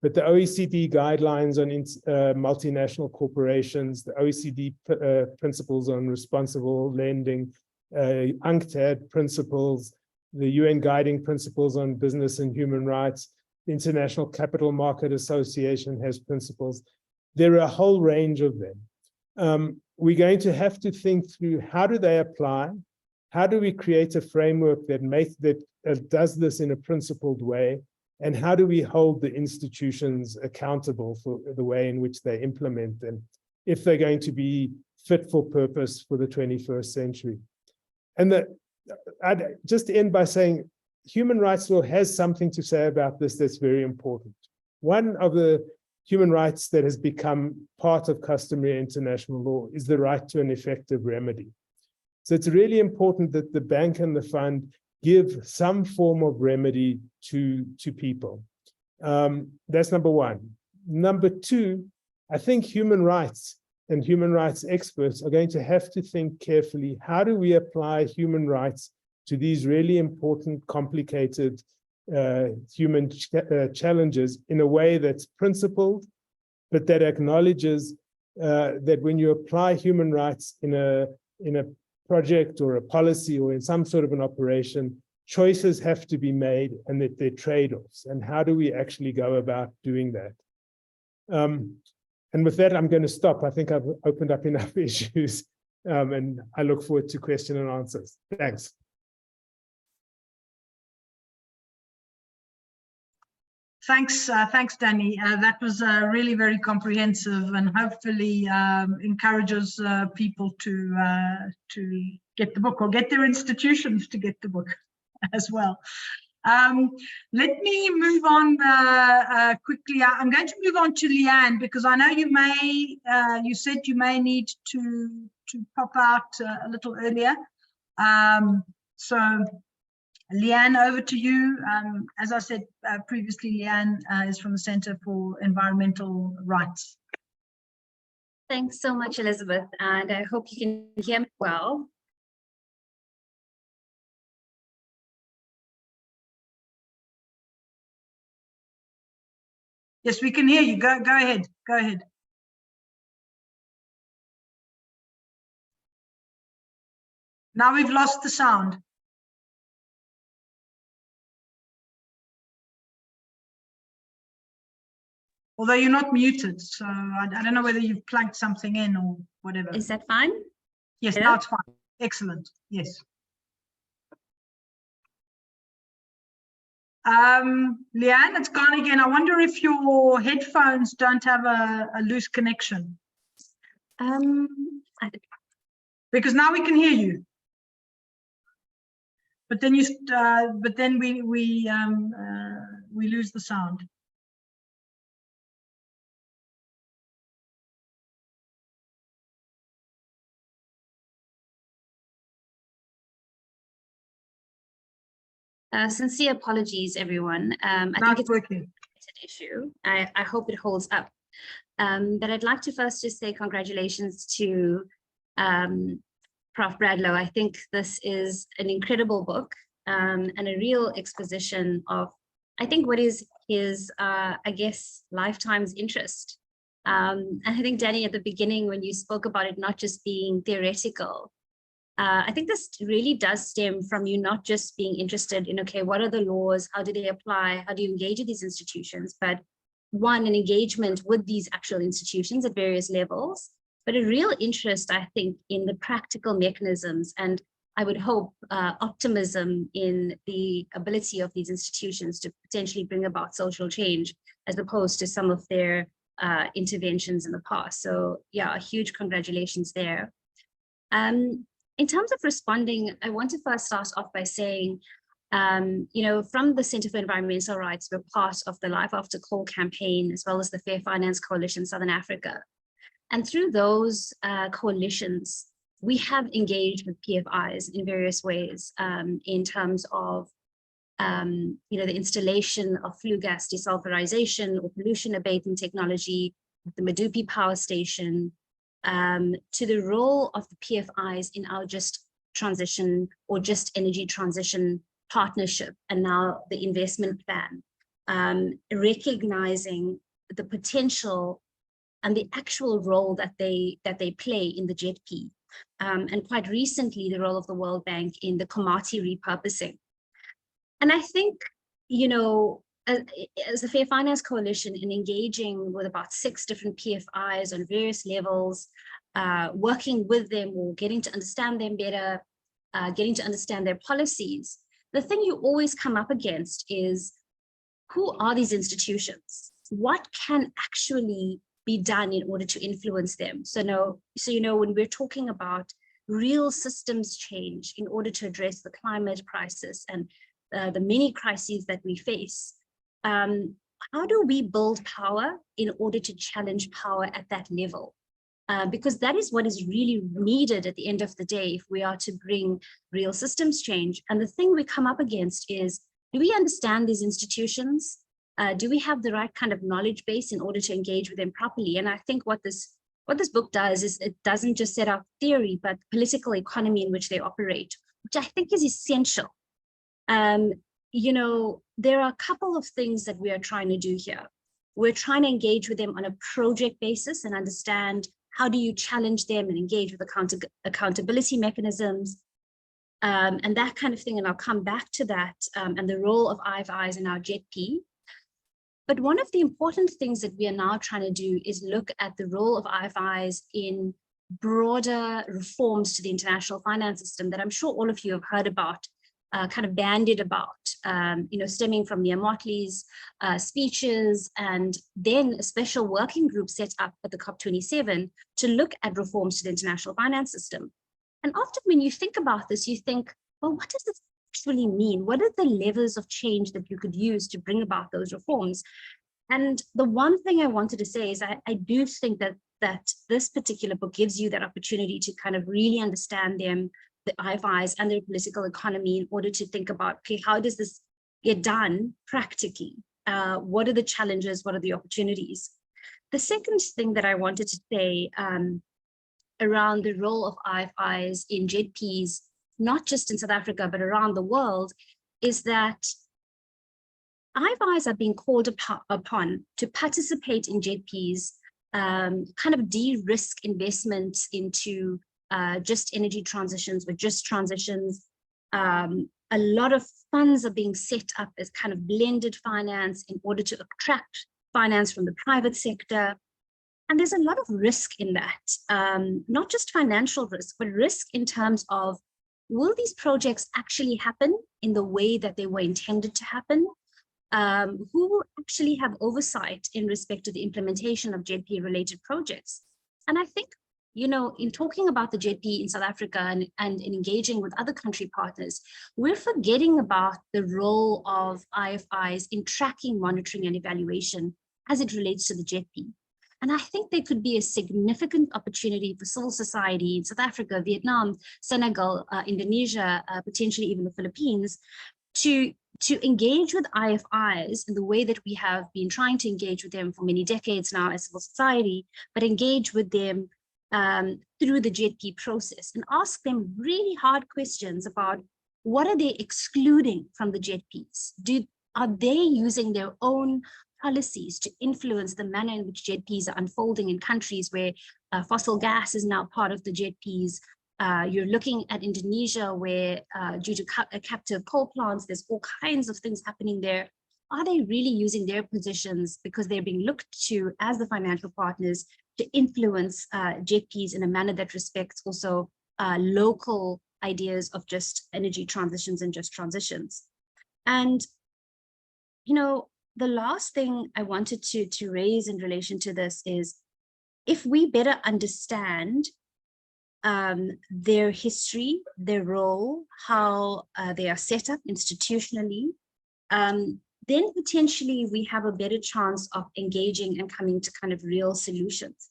but the OECD guidelines on multinational corporations, the OECD principles on responsible lending, UNCTAD principles, the UN guiding principles on business and human rights, the International Capital Market Association has principles. There are a whole range of them. We're going to have to think through how do they apply? How do we create a framework that does this in a principled way? And how do we hold the institutions accountable for the way in which they implement them, if they're going to be fit for purpose for the 21st century? And I'd just end by saying human rights law has something to say about this that's very important. One of the human rights that has become part of customary international law is the right to an effective remedy. So it's really important that the bank and the fund give some form of remedy to people. That's number one. Number two, I think human rights and human rights experts are going to have to think carefully, how do we apply human rights to these really important, complicated human challenges in a way that's principled, but that acknowledges that when you apply human rights in a project or a policy or in some sort of an operation, choices have to be made and that they're trade-offs. And how do we actually go about doing that? And with that, I'm going to stop. I think I've opened up enough issues, and I look forward to question and answers. Thanks. Thanks, Danny. That was really very comprehensive, and hopefully encourages people to get the book, or get their institutions to get the book as well. Let me move on quickly. I'm going to move on to Leanne, because I know you may, you said you may need to pop out a little earlier. So Leanne, over to you. As I said previously, Leanne is from the Center for Environmental Rights. Thanks so much, Elizabeth, and I hope you can hear me well. Yes, we can hear you. Go ahead. Go ahead. Now we've lost the sound. Although you're not muted, so I don't know whether you've plugged something in or whatever. Is that fine? Yes, Hello? now it's fine. Excellent. Yes. Leanne, it's gone again. I wonder if your headphones don't have a loose connection. Because now we can hear you. But then we lose the sound. Sincere apologies, everyone. I Not think it's working. an issue. I hope it holds up. But I'd like to first just say congratulations to Prof. Bradlow. I think this is an incredible book and a real exposition of, I think, what is his, I guess, lifetime's interest. And I think, Danny, at the beginning, when you spoke about it not just being theoretical, I think this really does stem from you not just being interested in, okay, what are the laws? How do they apply? How do you engage with these institutions? But one, an engagement with these actual institutions at various levels, but a real interest, I think, in the practical mechanisms, and I would hope optimism in the ability of these institutions to potentially bring about social change, as opposed to some of their interventions in the past. So yeah, a huge congratulations there. In terms of responding, I want to first start off by saying, you know, from the Center for Environmental Rights, we're part of the Life After Coal campaign, as well as the Fair Finance Coalition Southern Africa. And through those coalitions, we have engaged with PFIs in various ways in terms of, you know, the installation of flue gas desulfurization or pollution abatement technology, the Medupi Power Station, to the role of the PFIs in our Just Transition or Just Energy Transition partnership, and now the investment plan, recognizing the potential and the actual role that they play in the JETP, and quite recently the role of the World Bank in the Komati repurposing. And I think, you know, as a Fair Finance Coalition, in engaging with about 6 different PFIs on various levels, working with them or getting to understand them better, getting to understand their policies, the thing you always come up against is, who are these institutions? What can actually be done in order to influence them? So you know, when we're talking about real systems change in order to address the climate crisis and the many crises that we face, how do we build power in order to challenge power at that level? Because that is what is really needed at the end of the day if we are to bring real systems change. And the thing we come up against is, do we understand these institutions? Do we have the right kind of knowledge base in order to engage with them properly? And I think what this book does is it doesn't just set out theory, but political economy in which they operate, which I think is essential. you know, there are a couple of things that we are trying to do here. We're trying to engage with them on a project basis and understand how do you challenge them and engage with accountability mechanisms and that kind of thing. And I'll come back to that and the role of IFIs in our JETP. But one of the important things that we are now trying to do is look at the role of IFIs in broader reforms to the international finance system that I'm sure all of you have heard about, kind of bandied about, you know, stemming from Mia Mottley's speeches, and then a special working group set up at the COP27 to look at reforms to the international finance system. And often when you think about this, you think, well, what does this actually mean? What are the levels of change that you could use to bring about those reforms? And the one thing I wanted to say is I do think that this particular book gives you that opportunity to kind of really understand them, the IFIs and their political economy, in order to think about, okay, how does this get done practically? What are the challenges? What are the opportunities? The second thing that I wanted to say around the role of IFIs in JETPs, not just in South Africa, but around the world, is that IFIs are being called upon to participate in JETPs, kind of de-risk investments into just energy transitions or just transitions. A lot of funds are being set up as kind of blended finance in order to attract finance from the private sector. And there's a lot of risk in that, not just financial risk, but risk in terms of, will these projects actually happen in the way that they were intended to happen? Who will actually have oversight in respect to the implementation of JETP related projects? And I think, you know, in talking about the JETP in South Africa and in engaging with other country partners, we're forgetting about the role of IFIs in tracking, monitoring and evaluation as it relates to the JETP. And I think there could be a significant opportunity for civil society in South Africa, Vietnam, Senegal, Indonesia, potentially even the Philippines, to engage with IFIs in the way that we have been trying to engage with them for many decades now as civil society, but engage with them through the JETP process and ask them really hard questions about what are they excluding from the JETPs? Are they using their own policies to influence the manner in which JETPs are unfolding in countries where fossil gas is now part of the JETPs? You're looking at Indonesia where due to captive coal plants, there's all kinds of things happening there. Are they really using their positions because they're being looked to as the financial partners to influence JETPs in a manner that respects also local ideas of just energy transitions and just transitions? And, you know, the last thing I wanted to raise in relation to this is, if we better understand their history, their role, how they are set up institutionally, then potentially we have a better chance of engaging and coming to kind of real solutions.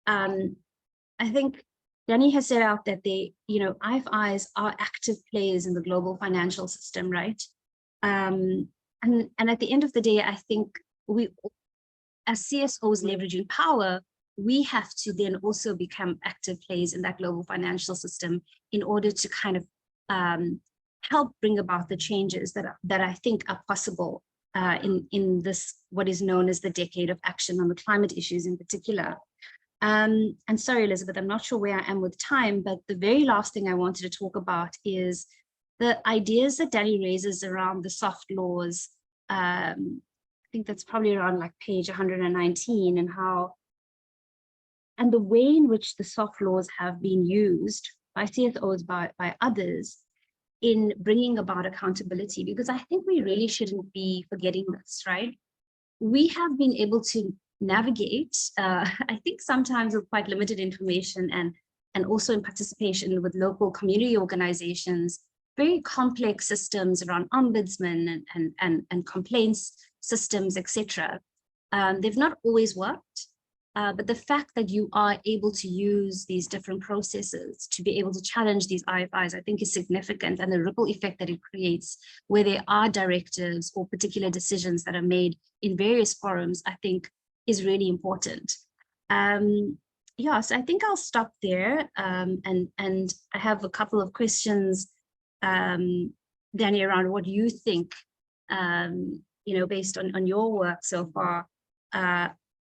I think Danny has set out that they, you know, IFIs are active players in the global financial system, right? And at the end of the day, I think we, as CSOs leveraging power, we have to then also become active players in that global financial system in order to kind of help bring about the changes that I think are possible in this, what is known as the decade of action on the climate issues in particular. And sorry, Elizabeth, I'm not sure where I am with time, but the very last thing I wanted to talk about is the ideas that Danny raises around the soft laws. I think that's probably around like page 119, and how, and the way in which the soft laws have been used by CSOs, by others, in bringing about accountability, because I think we really shouldn't be forgetting this, right? We have been able to navigate, I think sometimes with quite limited information and also in participation with local community organizations, very complex systems around ombudsman and complaints systems, etc. They've not always worked, but the fact that you are able to use these different processes to be able to challenge these IFIs, I think is significant, and the ripple effect that it creates where there are directives or particular decisions that are made in various forums, I think is really important. Yeah, so I think I'll stop there, and I have a couple of questions, Danny, around what you think based on your work so far,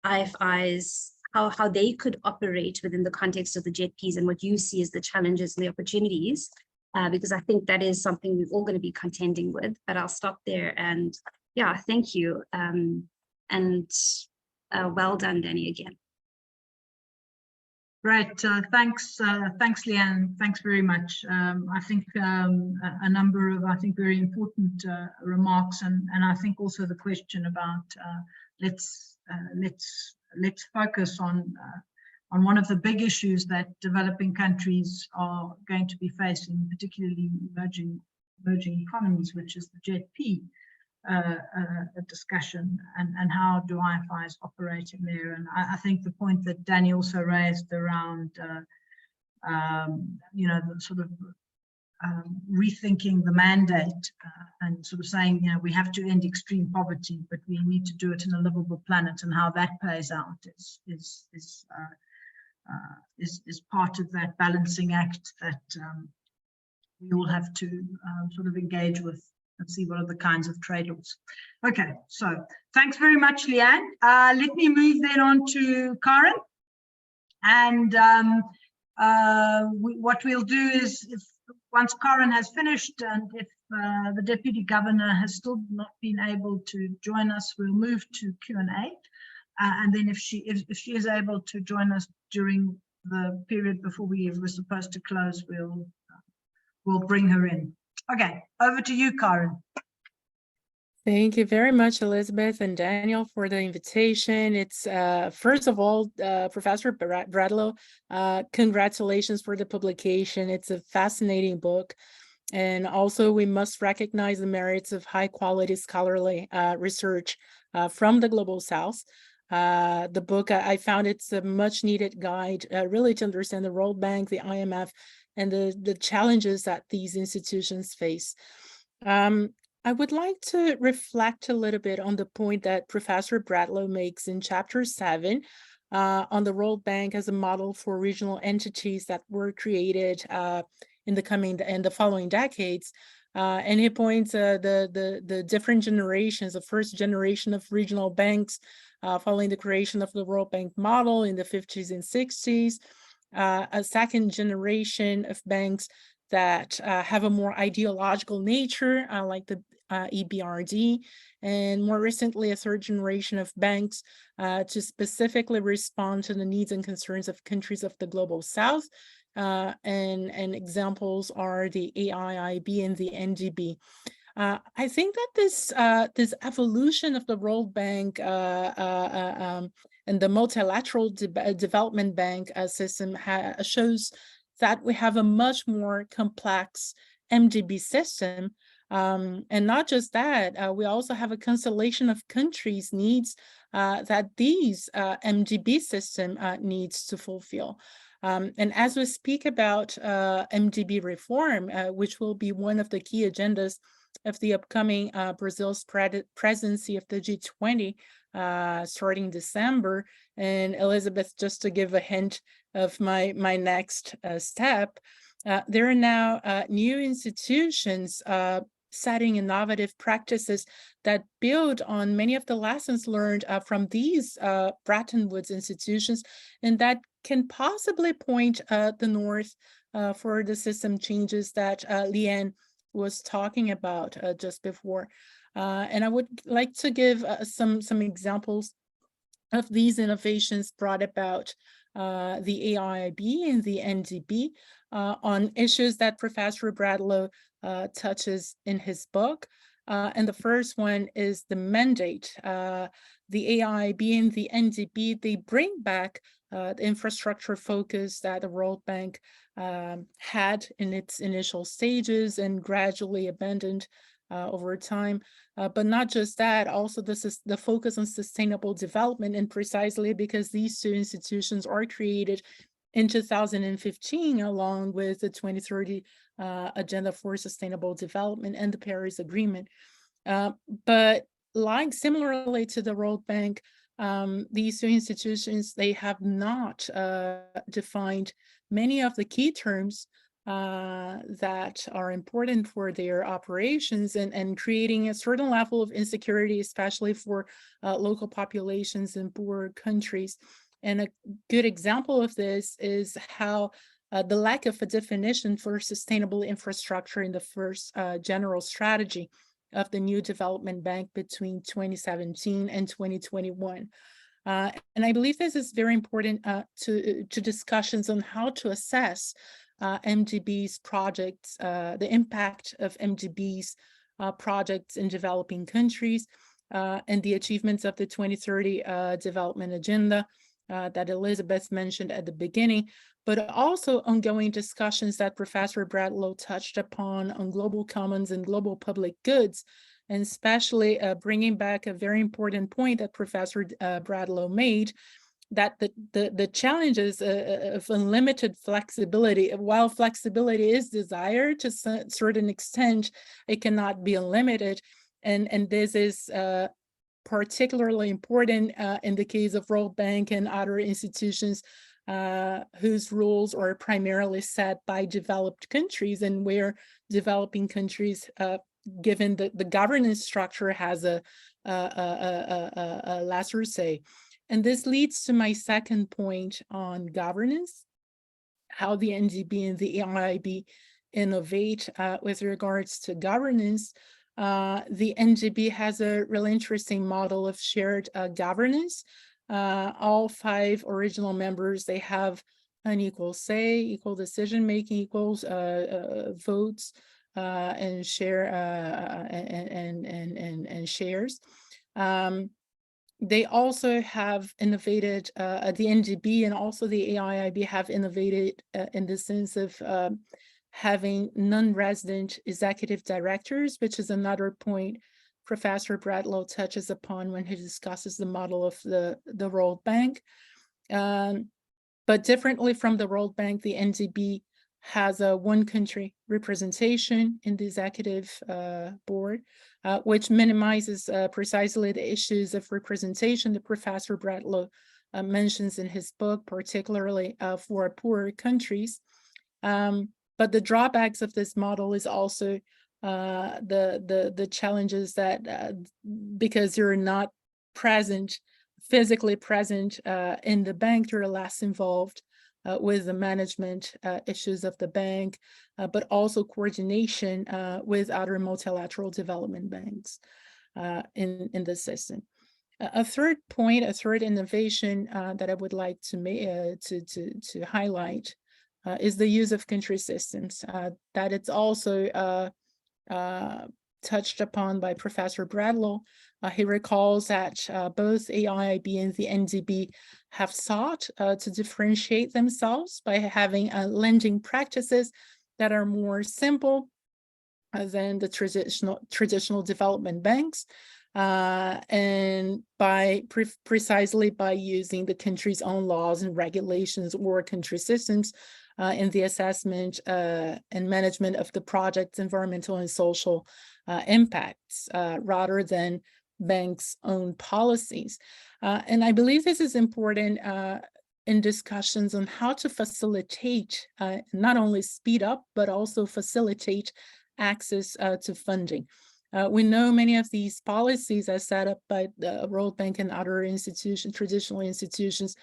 IFIs, how they could operate within the context of the JETPs and what you see as the challenges and the opportunities, because I think that is something we're all going to be contending with. But I'll stop there, and yeah, thank you. Well done, Danny, again. Great, thanks, Leanne. Thanks very much. I think a number of, very important remarks, and I think also the question about let's focus on one of the big issues that developing countries are going to be facing, particularly emerging economies, which is the JETP discussion, and how do IFIs operate in there. And I think the point that Danny also raised around the sort of rethinking the mandate and sort of saying, we have to end extreme poverty, but we need to do it in a livable planet, and how that plays out is part of that balancing act that we all have to sort of engage with and see what are the kinds of trade-offs. Okay, so thanks very much, Leanne. Let me move then on to Karen. And what we'll do is, once Karen has finished, and if the Deputy Governor has still not been able to join us, we'll move to Q&A. And then if she is able to join us during the period before we were supposed to close, we'll bring her in. Okay, over to you, Karen. Thank you very much, Elizabeth and Daniel, for the invitation. It's first of all, Professor Bradlow, congratulations for the publication. It's a fascinating book. And also, we must recognize the merits of high quality scholarly research from the Global South. The book, I found it's a much needed guide really to understand the World Bank, the IMF, and the challenges that these institutions face. I would like to reflect a little bit on the point that Professor Bradlow makes in Chapter 7 on the World Bank as a model for regional entities that were created in the following decades. And he points the different generations, the first generation of regional banks following the creation of the World Bank model in the 50s and 60s, a second generation of banks that have a more ideological nature, like the EBRD, and more recently, a third generation of banks to specifically respond to the needs and concerns of countries of the Global South. And examples are the AIIB and the NDB. I think that this evolution of the World Bank and the multilateral development bank system shows that we have a much more complex MDB system. And not just that, we also have a constellation of countries' needs that these MDB system needs to fulfill. And as we speak about MDB reform, which will be one of the key agendas of the upcoming Brazil's presidency of the G20 starting December, and Elizabeth, just to give a hint of my next step, there are now new institutions setting innovative practices that build on many of the lessons learned from these Bretton Woods institutions, and that can possibly point the north for the system changes that Leanne was talking about just before. And I would like to give some examples of these innovations brought about the AIIB and the NDB on issues that Professor Bradlow touches in his book. And the first one is the mandate. The AIIB and the NDB, they bring back the infrastructure focus that the World Bank had in its initial stages and gradually abandoned over time. But not just that, also this is the focus on sustainable development, and precisely because these two institutions are created in 2015, along with the 2030 Agenda for Sustainable Development and the Paris Agreement. But like similarly to the World Bank, these two institutions, they have not defined many of the key terms that are important for their operations and creating a certain level of insecurity, especially for local populations in poor countries. And a good example of this is how the lack of a definition for sustainable infrastructure in the first general strategy of the new development bank between 2017 and 2021. And I believe this is very important to discussions on how to assess MDB's projects, the impact of MDB's projects in developing countries, and the achievements of the 2030 development agenda that Elizabeth mentioned at the beginning, but also ongoing discussions that Professor Bradlow touched upon on global commons and global public goods, and especially bringing back a very important point that Professor Bradlow made, that the challenges of unlimited flexibility, while flexibility is desired to a certain extent, it cannot be unlimited. And this is particularly important in the case of World Bank and other institutions whose rules are primarily set by developed countries, and where developing countries, given the governance structure, has a lesser say. And this leads to my second point on governance, how the NDB and the EIB innovate with regards to governance. The NDB has a really interesting model of shared governance. All 5 original members, they have an equal say, equal decision-making, equals votes, and share and shares. They also have innovated, the NDB and also the AIIB have innovated in the sense of having non-resident executive directors, which is another point Professor Bradlow touches upon when he discusses the model of the World Bank. But differently from the World Bank, the NDB has a one country representation in the executive board, which minimizes precisely the issues of representation that Professor Bradlow mentions in his book, particularly for poorer countries. But the drawbacks of this model is also the challenges that because you're not physically present in the bank, you're less involved with the management issues of the bank, but also coordination with other multilateral development banks in the system. A third point, a third innovation that I would like to highlight is the use of country systems. That it's also touched upon by Professor Bradlow. He recalls that both AIIB and the NDB have sought to differentiate themselves by having lending practices that are more simple than the traditional development banks, and by precisely by using the country's own laws and regulations or country systems in the assessment and management of the project's environmental and social impacts, rather than banks' own policies. And I believe this is important in discussions on how to facilitate, not only speed up, but also facilitate access to funding. We know many of these policies are set up by the World Bank and other institutions, traditional institutions.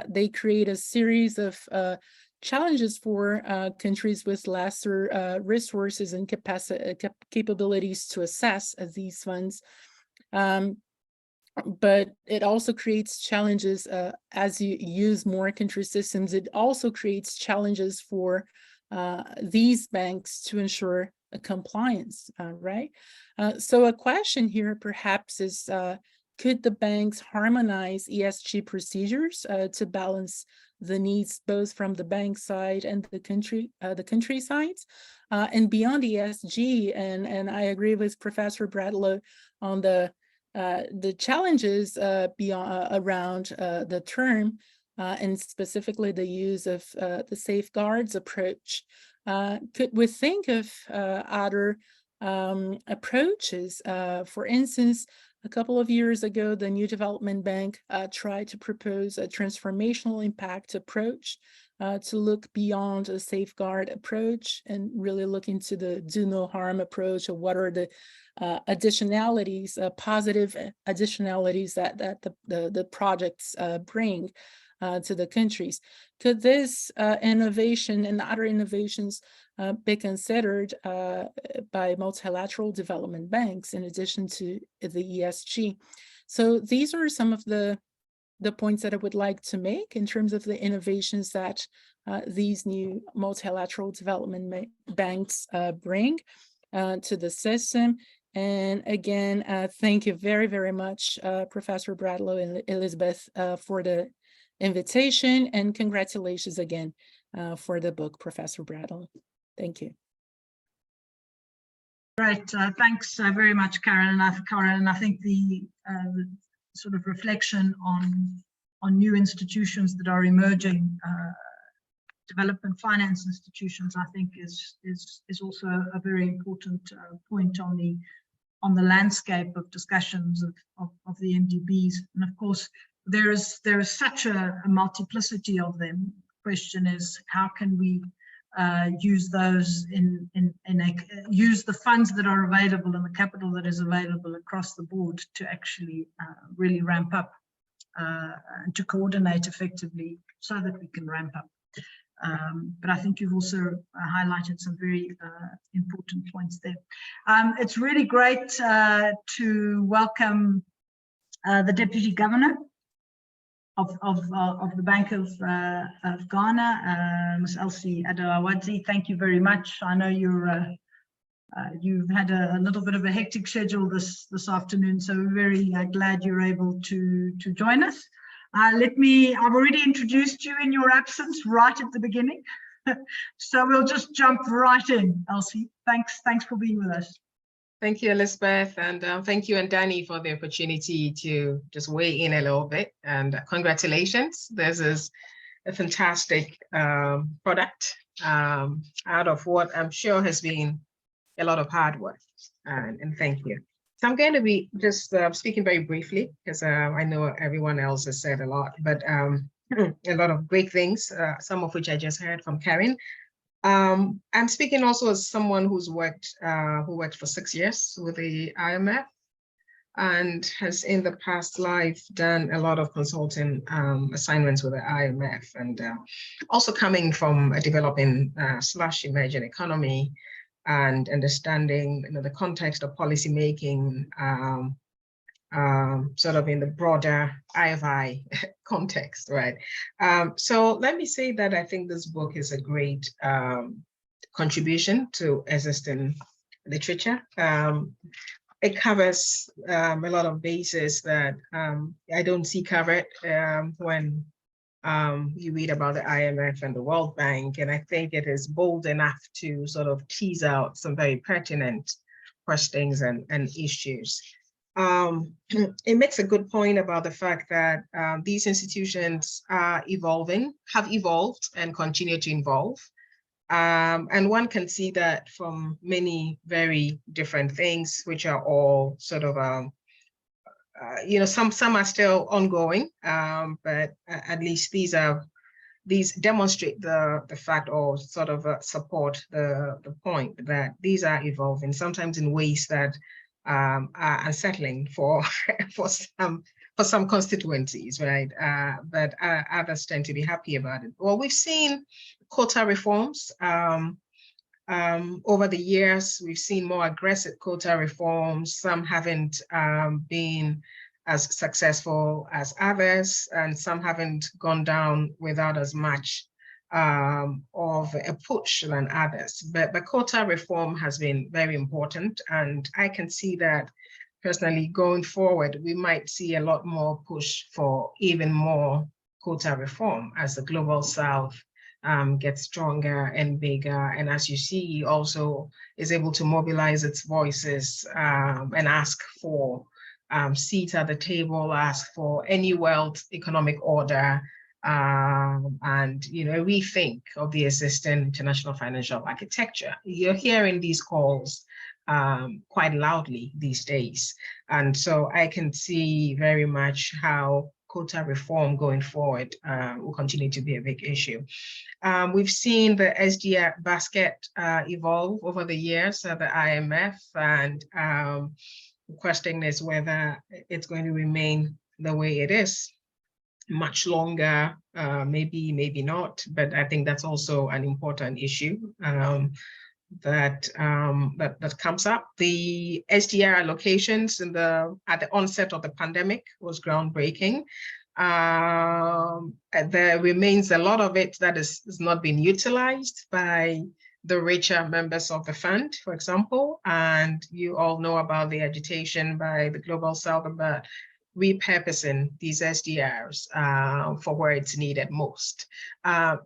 They create a series of challenges for countries with lesser resources and capabilities to access these funds. But it also creates challenges as you use more country systems. It also creates challenges for these banks to ensure compliance, right? So a question here perhaps is, could the banks harmonize ESG procedures to balance the needs both from the bank side and the country sides? And beyond ESG, and I agree with Professor Bradlow on the challenges around the term, and specifically the use of the safeguards approach. Could we think of other approaches? For instance, a couple of years ago, the New Development Bank tried to propose a transformational impact approach to look beyond a safeguard approach and really look into the do no harm approach, or what are the additionalities, positive additionalities that the projects bring to the countries. Could this innovation and other innovations be considered by multilateral development banks in addition to the ESG? So these are some of the points that I would like to make in terms of the innovations that these new multilateral development banks bring to the system. And again, thank you very, very much, Professor Bradlow and Elizabeth, for the invitation, and congratulations again for the book, Professor Bradlow. Thank you. Great, thanks very much, Karen. And I think the sort of reflection on new institutions that are emerging, development finance institutions, I think is also a very important point on the landscape of discussions of the MDBs. And of course, there is such a multiplicity of them. The question is, how can we use those use the funds that are available and the capital that is available across the board to actually really ramp up and to coordinate effectively so that we can ramp up. But I think you've also highlighted some very important points there. It's really great to welcome the Deputy Governor of the Bank of Ghana, Ms. Elsie Ado-Awadzi. Thank you very much. I know you've had a little bit of a hectic schedule this afternoon, so we're very glad you're able to join us. I've already introduced you in your absence right at the beginning, so we'll just jump right in. Elsie, thanks for being with us. Thank you, Elizabeth, and thank you and Danny for the opportunity to just weigh in a little bit. And congratulations, this is a fantastic product out of what I'm sure has been a lot of hard work, and thank you. So I'm going to be just speaking very briefly, because I know everyone else has said a lot, but a lot of great things, some of which I just heard from Karen. I'm speaking also as someone who worked for 6 years with the IMF and has in the past life done a lot of consulting assignments with the IMF, and also coming from a developing / emerging economy and understanding the context of policy making sort of in the broader IFI context, right? So let me say that I think this book is a great contribution to existing literature. It covers a lot of bases that I don't see covered when you read about the IMF and the World Bank, and I think it is bold enough to sort of tease out some very pertinent questions and issues. It makes a good point about the fact that these institutions are have evolved and continue to evolve. And one can see that from many very different things, which are all sort of, some are still ongoing, but at least these demonstrate the fact, or sort of support the point that these are evolving, sometimes in ways that are unsettling for some constituencies, right? But others tend to be happy about it. Well, we've seen quota reforms over the years. We've seen more aggressive quota reforms. Some haven't been as successful as others, and some haven't gone down without as much of a push than others. But quota reform has been very important, and I can see that personally going forward, we might see a lot more push for even more quota reform as the Global South gets stronger and bigger, and as you see, also is able to mobilize its voices and ask for seats at the table, ask for a new world economic order, and rethink of the existing international financial architecture. You're hearing these calls quite loudly these days, and so I can see very much how quota reform going forward will continue to be a big issue. We've seen the SDR basket evolve over the years at the IMF, and the question is whether it's going to remain the way it is much longer, maybe not, but I think that's also an important issue that comes up. The SDR allocations at the onset of the pandemic was groundbreaking. There remains a lot of it that is not being utilized by the richer members of the fund, for example, and you all know about the agitation by the Global South about repurposing these SDRs for where it's needed most.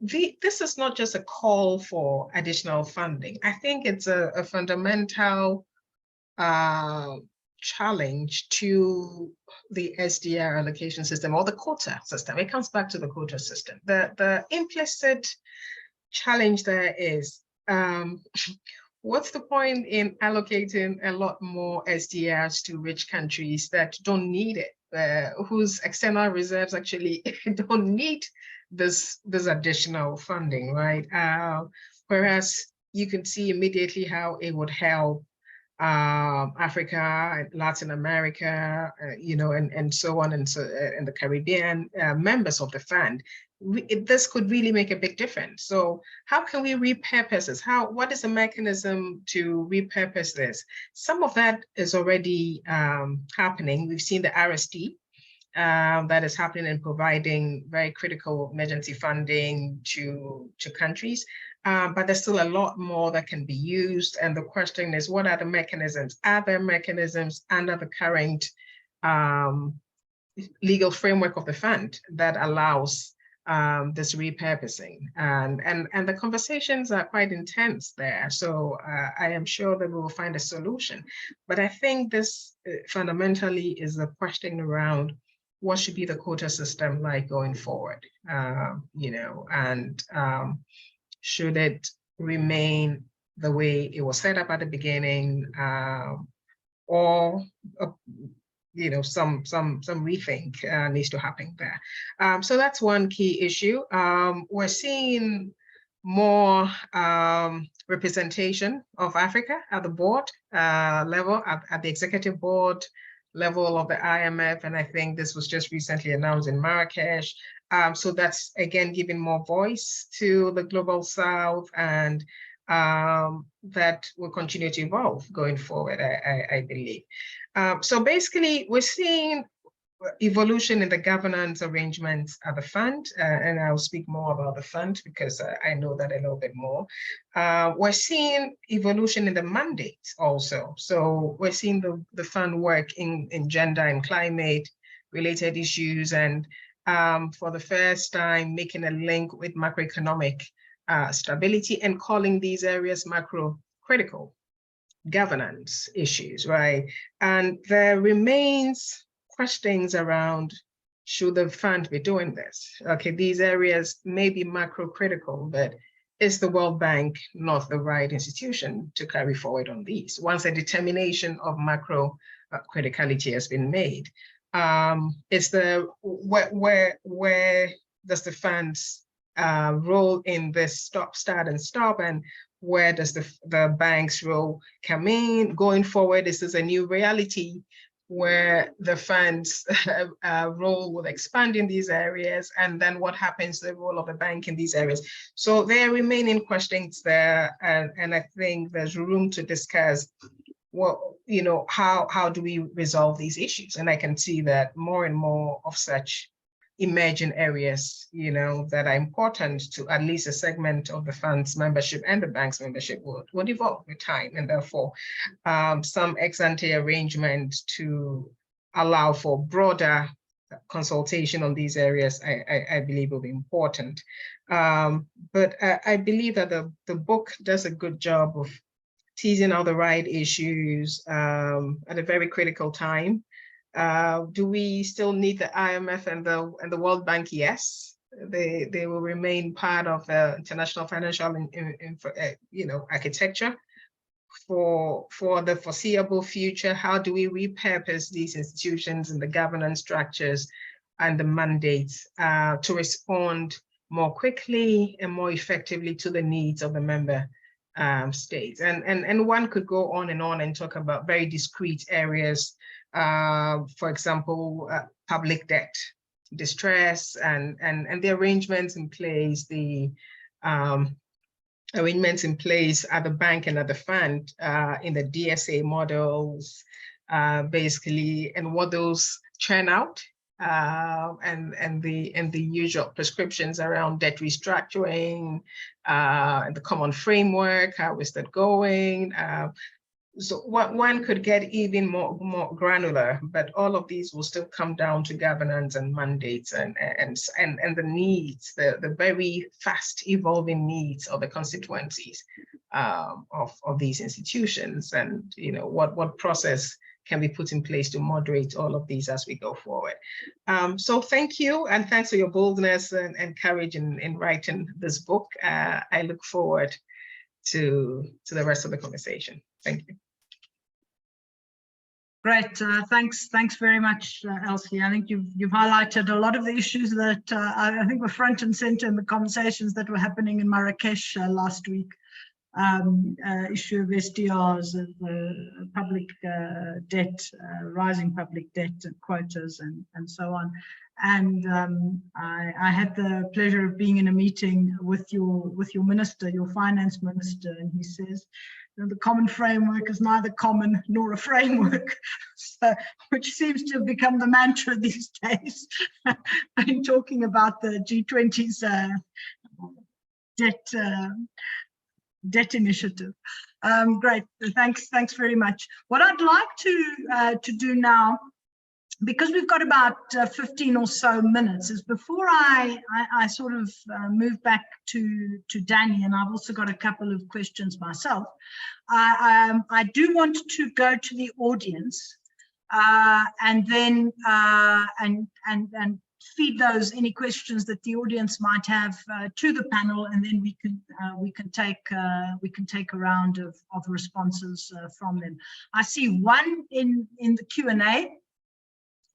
This is not just a call for additional funding. I think it's a fundamental challenge to the SDR allocation system or the quota system. It comes back to the quota system. The implicit challenge there is, what's the point in allocating a lot more SDRs to rich countries that don't need it, whose external reserves actually don't need this additional funding, right? Whereas you can see immediately how it would help Africa, Latin America, and so on, and so and the Caribbean members of the fund. This could really make a big difference. So how can we repurpose this? What is the mechanism to repurpose this? Some of that is already happening. We've seen the RSD that is happening and providing very critical emergency funding to countries. But there's still a lot more that can be used. And the question is, what are the mechanisms? Are there mechanisms under the current legal framework of the fund that allows this repurposing? And the conversations are quite intense there. So I am sure that we will find a solution. But I think this fundamentally is a question around what should be the quota system like going forward, should it remain the way it was set up at the beginning, or some rethink needs to happen there. So that's one key issue. We're seeing more representation of Africa at the board level, at the executive board level of the IMF, and I think this was just recently announced in Marrakesh. So that's, again, giving more voice to the Global South, and that will continue to evolve going forward, I believe. So basically, we're seeing evolution in the governance arrangements at the fund, and I'll speak more about the fund because I know that a little bit more. We're seeing evolution in the mandate also. So we're seeing the fund work in gender and climate related issues, and for the first time making a link with macroeconomic stability and calling these areas macro critical governance issues, right? And there remains questions around, should the fund be doing this? Okay, these areas may be macro critical, but is the World Bank not the right institution to carry forward on these once a determination of macro criticality has been made? Is where does the fund's role in this start and stop, and where does the bank's role come in going forward? Is this a new reality where the fund's role will expand in these areas, and then what happens to the role of the bank in these areas? So there are remaining questions there, and I think there's room to discuss how do we resolve these issues? And I can see that more and more of such emerging areas, that are important to at least a segment of the fund's membership and the bank's membership would evolve with time. And therefore, some ex-ante arrangement to allow for broader consultation on these areas, I believe will be important. But I believe that the book does a good job of teasing out the right issues at a very critical time. Do we still need the IMF and the World Bank? Yes, they will remain part of the international financial architecture for the foreseeable future. How do we repurpose these institutions and the governance structures and the mandates to respond more quickly and more effectively to the needs of the member states. And one could go on and talk about very discrete areas, for example, public debt distress and the arrangements in place, arrangements in place at the bank and at the fund in the DSA models, basically, and what those churn out, and the usual prescriptions around debt restructuring, and the common framework. How is that going? So one could get even more granular, but all of these will still come down to governance and mandates and the needs, the very fast evolving needs of the constituencies of these institutions, and what process can be put in place to moderate all of these as we go forward. So thank you, and thanks for your boldness and courage in writing this book. I look forward to the rest of the conversation. Thank you. Great, thanks very much, Elsie. I think you've highlighted a lot of the issues that I think were front and center in the conversations that were happening in Marrakesh last week. Issue of SDRs, public debt, rising public debt and quotas and so on. And I had the pleasure of being in a meeting with your minister, your finance minister, and he says, the common framework is neither common nor a framework, so, which seems to have become the mantra these days in talking about the G20's debt initiative. Great, thanks very much. What I'd like to do now, because we've got about 15 or so minutes, is before I sort of move back to Danny, and I've also got a couple of questions myself. I do want to go to the audience and then and feed those any questions that the audience might have to the panel, and then we can take a round of responses from them. I see one in the Q&A,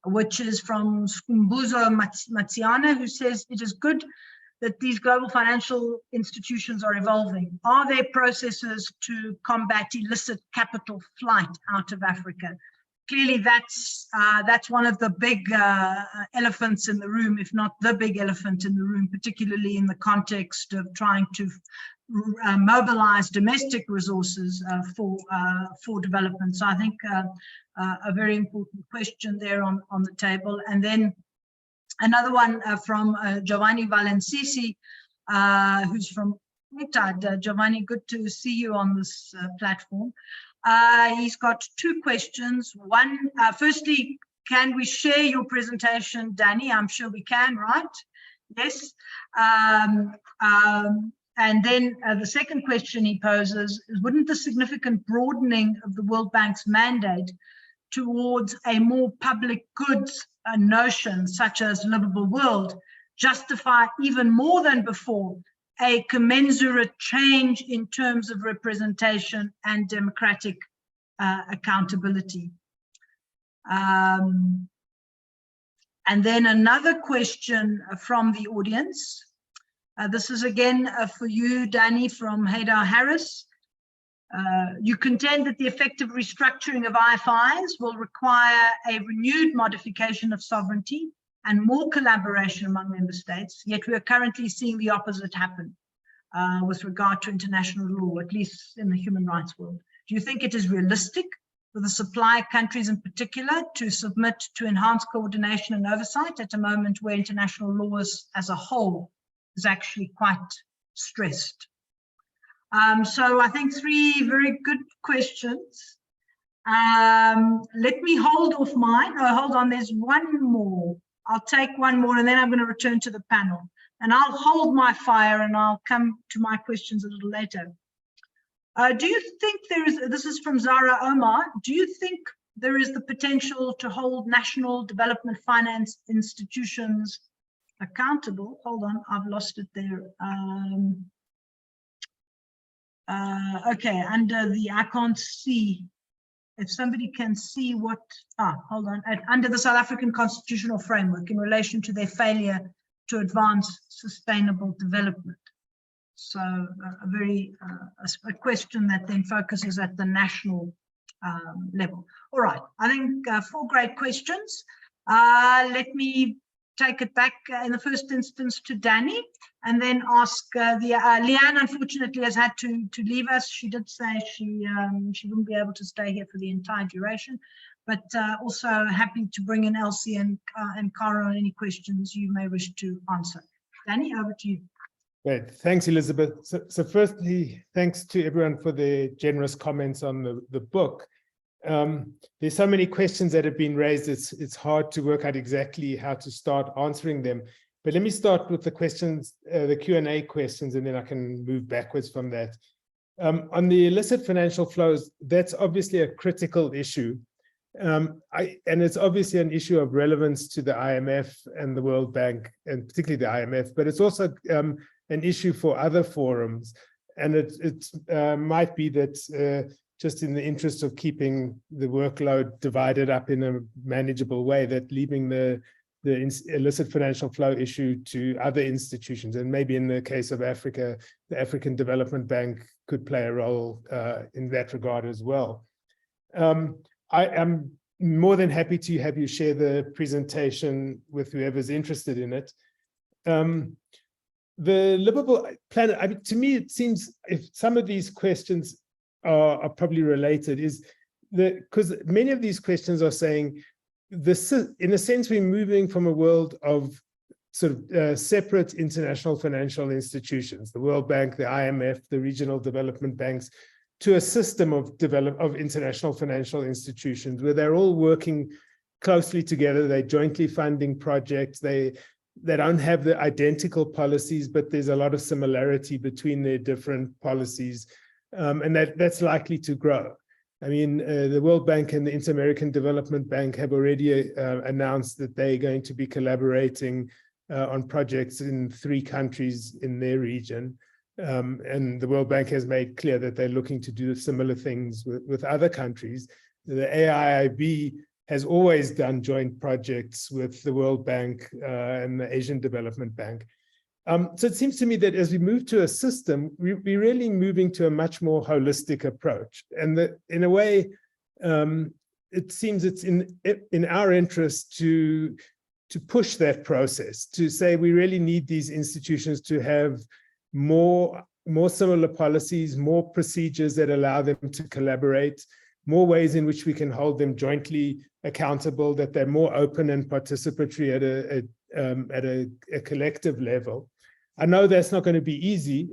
which is from Skumbuzo Matsiana, who says, it is good that these global financial institutions are evolving. Are there processes to combat illicit capital flight out of Africa? Clearly, that's one of the big elephants in the room, if not the big elephant in the room, particularly in the context of trying to mobilize domestic resources for development. So I think a very important question there on the table. And then another one from Giovanni Valencisi, who's from UNCTAD. Giovanni, good to see you on this platform. He's got two questions. One, firstly, can we share your presentation, Danny? I'm sure we can, right? Yes. And then the second question he poses is, wouldn't the significant broadening of the World Bank's mandate towards a more public goods notion, such as livable world, justify even more than before a commensurate change in terms of representation and democratic accountability? And then another question from the audience. This is again for you, Danny, from Haydar Harris. You contend that the effective restructuring of IFIs will require a renewed modification of sovereignty and more collaboration among member states, yet we are currently seeing the opposite happen with regard to international law, at least in the human rights world. Do you think it is realistic for the supplier countries in particular to submit to enhanced coordination and oversight at a moment where international law as a whole is actually quite stressed? So I think three very good questions. Let me hold off mine. Oh, hold on, there's one more. I'll take one more and then I'm going to return to the panel. And I'll hold my fire and I'll come to my questions a little later. Do you think there is, this is from Zara Omar, do you think there is the potential to hold national development finance institutions accountable? Hold on, I've lost it there. Okay, under the, I can't see if somebody can see what, hold on, under the South African constitutional framework in relation to their failure to advance sustainable development. So a question that then focuses at the national level. All right, I think 4 great questions. Let me take it back in the first instance to Danny, and then ask Leanne unfortunately has had to leave us. She did say she wouldn't be able to stay here for the entire duration, but also happy to bring in Elsie and Cara on any questions you may wish to answer. Danny, over to you. Great, thanks, Elizabeth. So firstly, thanks to everyone for their generous comments on the book. There's so many questions that have been raised, it's hard to work out exactly how to start answering them. But let me start with the questions, the Q&A questions, and then I can move backwards from that. On the illicit financial flows, that's obviously a critical issue. And it's obviously an issue of relevance to the IMF and the World Bank, and particularly the IMF, but it's also an issue for other forums. And it might be that just in the interest of keeping the workload divided up in a manageable way, that leaving the illicit financial flow issue to other institutions, and maybe in the case of Africa, the African Development Bank could play a role in that regard as well. I am more than happy to have you share the presentation with whoever's interested in it. The livable planet, I mean, to me, it seems if some of these questions are probably related, is because many of these questions are saying this, in a sense, we're moving from a world of sort of separate international financial institutions, the World Bank, the IMF, the regional development banks, to a system of international financial institutions where they're all working closely together. They're jointly funding projects. They don't have the identical policies, but there's a lot of similarity between their different policies. And that's likely to grow. I mean, the World Bank and the Inter-American Development Bank have already announced that they're going to be collaborating on projects in 3 countries in their region. And the World Bank has made clear that they're looking to do similar things with other countries. The AIIB has always done joint projects with the World Bank and the Asian Development Bank. So it seems to me that as we move to a system, we're really moving to a much more holistic approach. And that, in a way, it seems it's in our interest to push that process, to say we really need these institutions to have more similar policies, more procedures that allow them to collaborate, more ways in which we can hold them jointly accountable, that they're more open and participatory at a collective level. I know that's not going to be easy.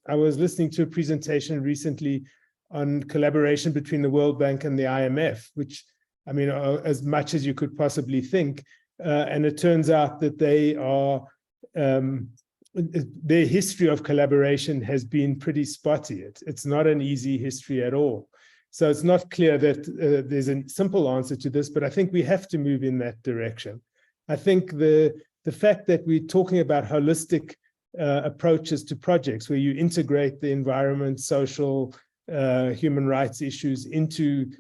I was listening to a presentation recently on collaboration between the World Bank and the IMF, which, I mean, as much as you could possibly think. And it turns out that they are, their history of collaboration has been pretty spotty. It's not an easy history at all. So it's not clear that there's a simple answer to this, but I think we have to move in that direction. I think the fact that we're talking about holistic approaches to projects where you integrate the environment, social, human rights issues into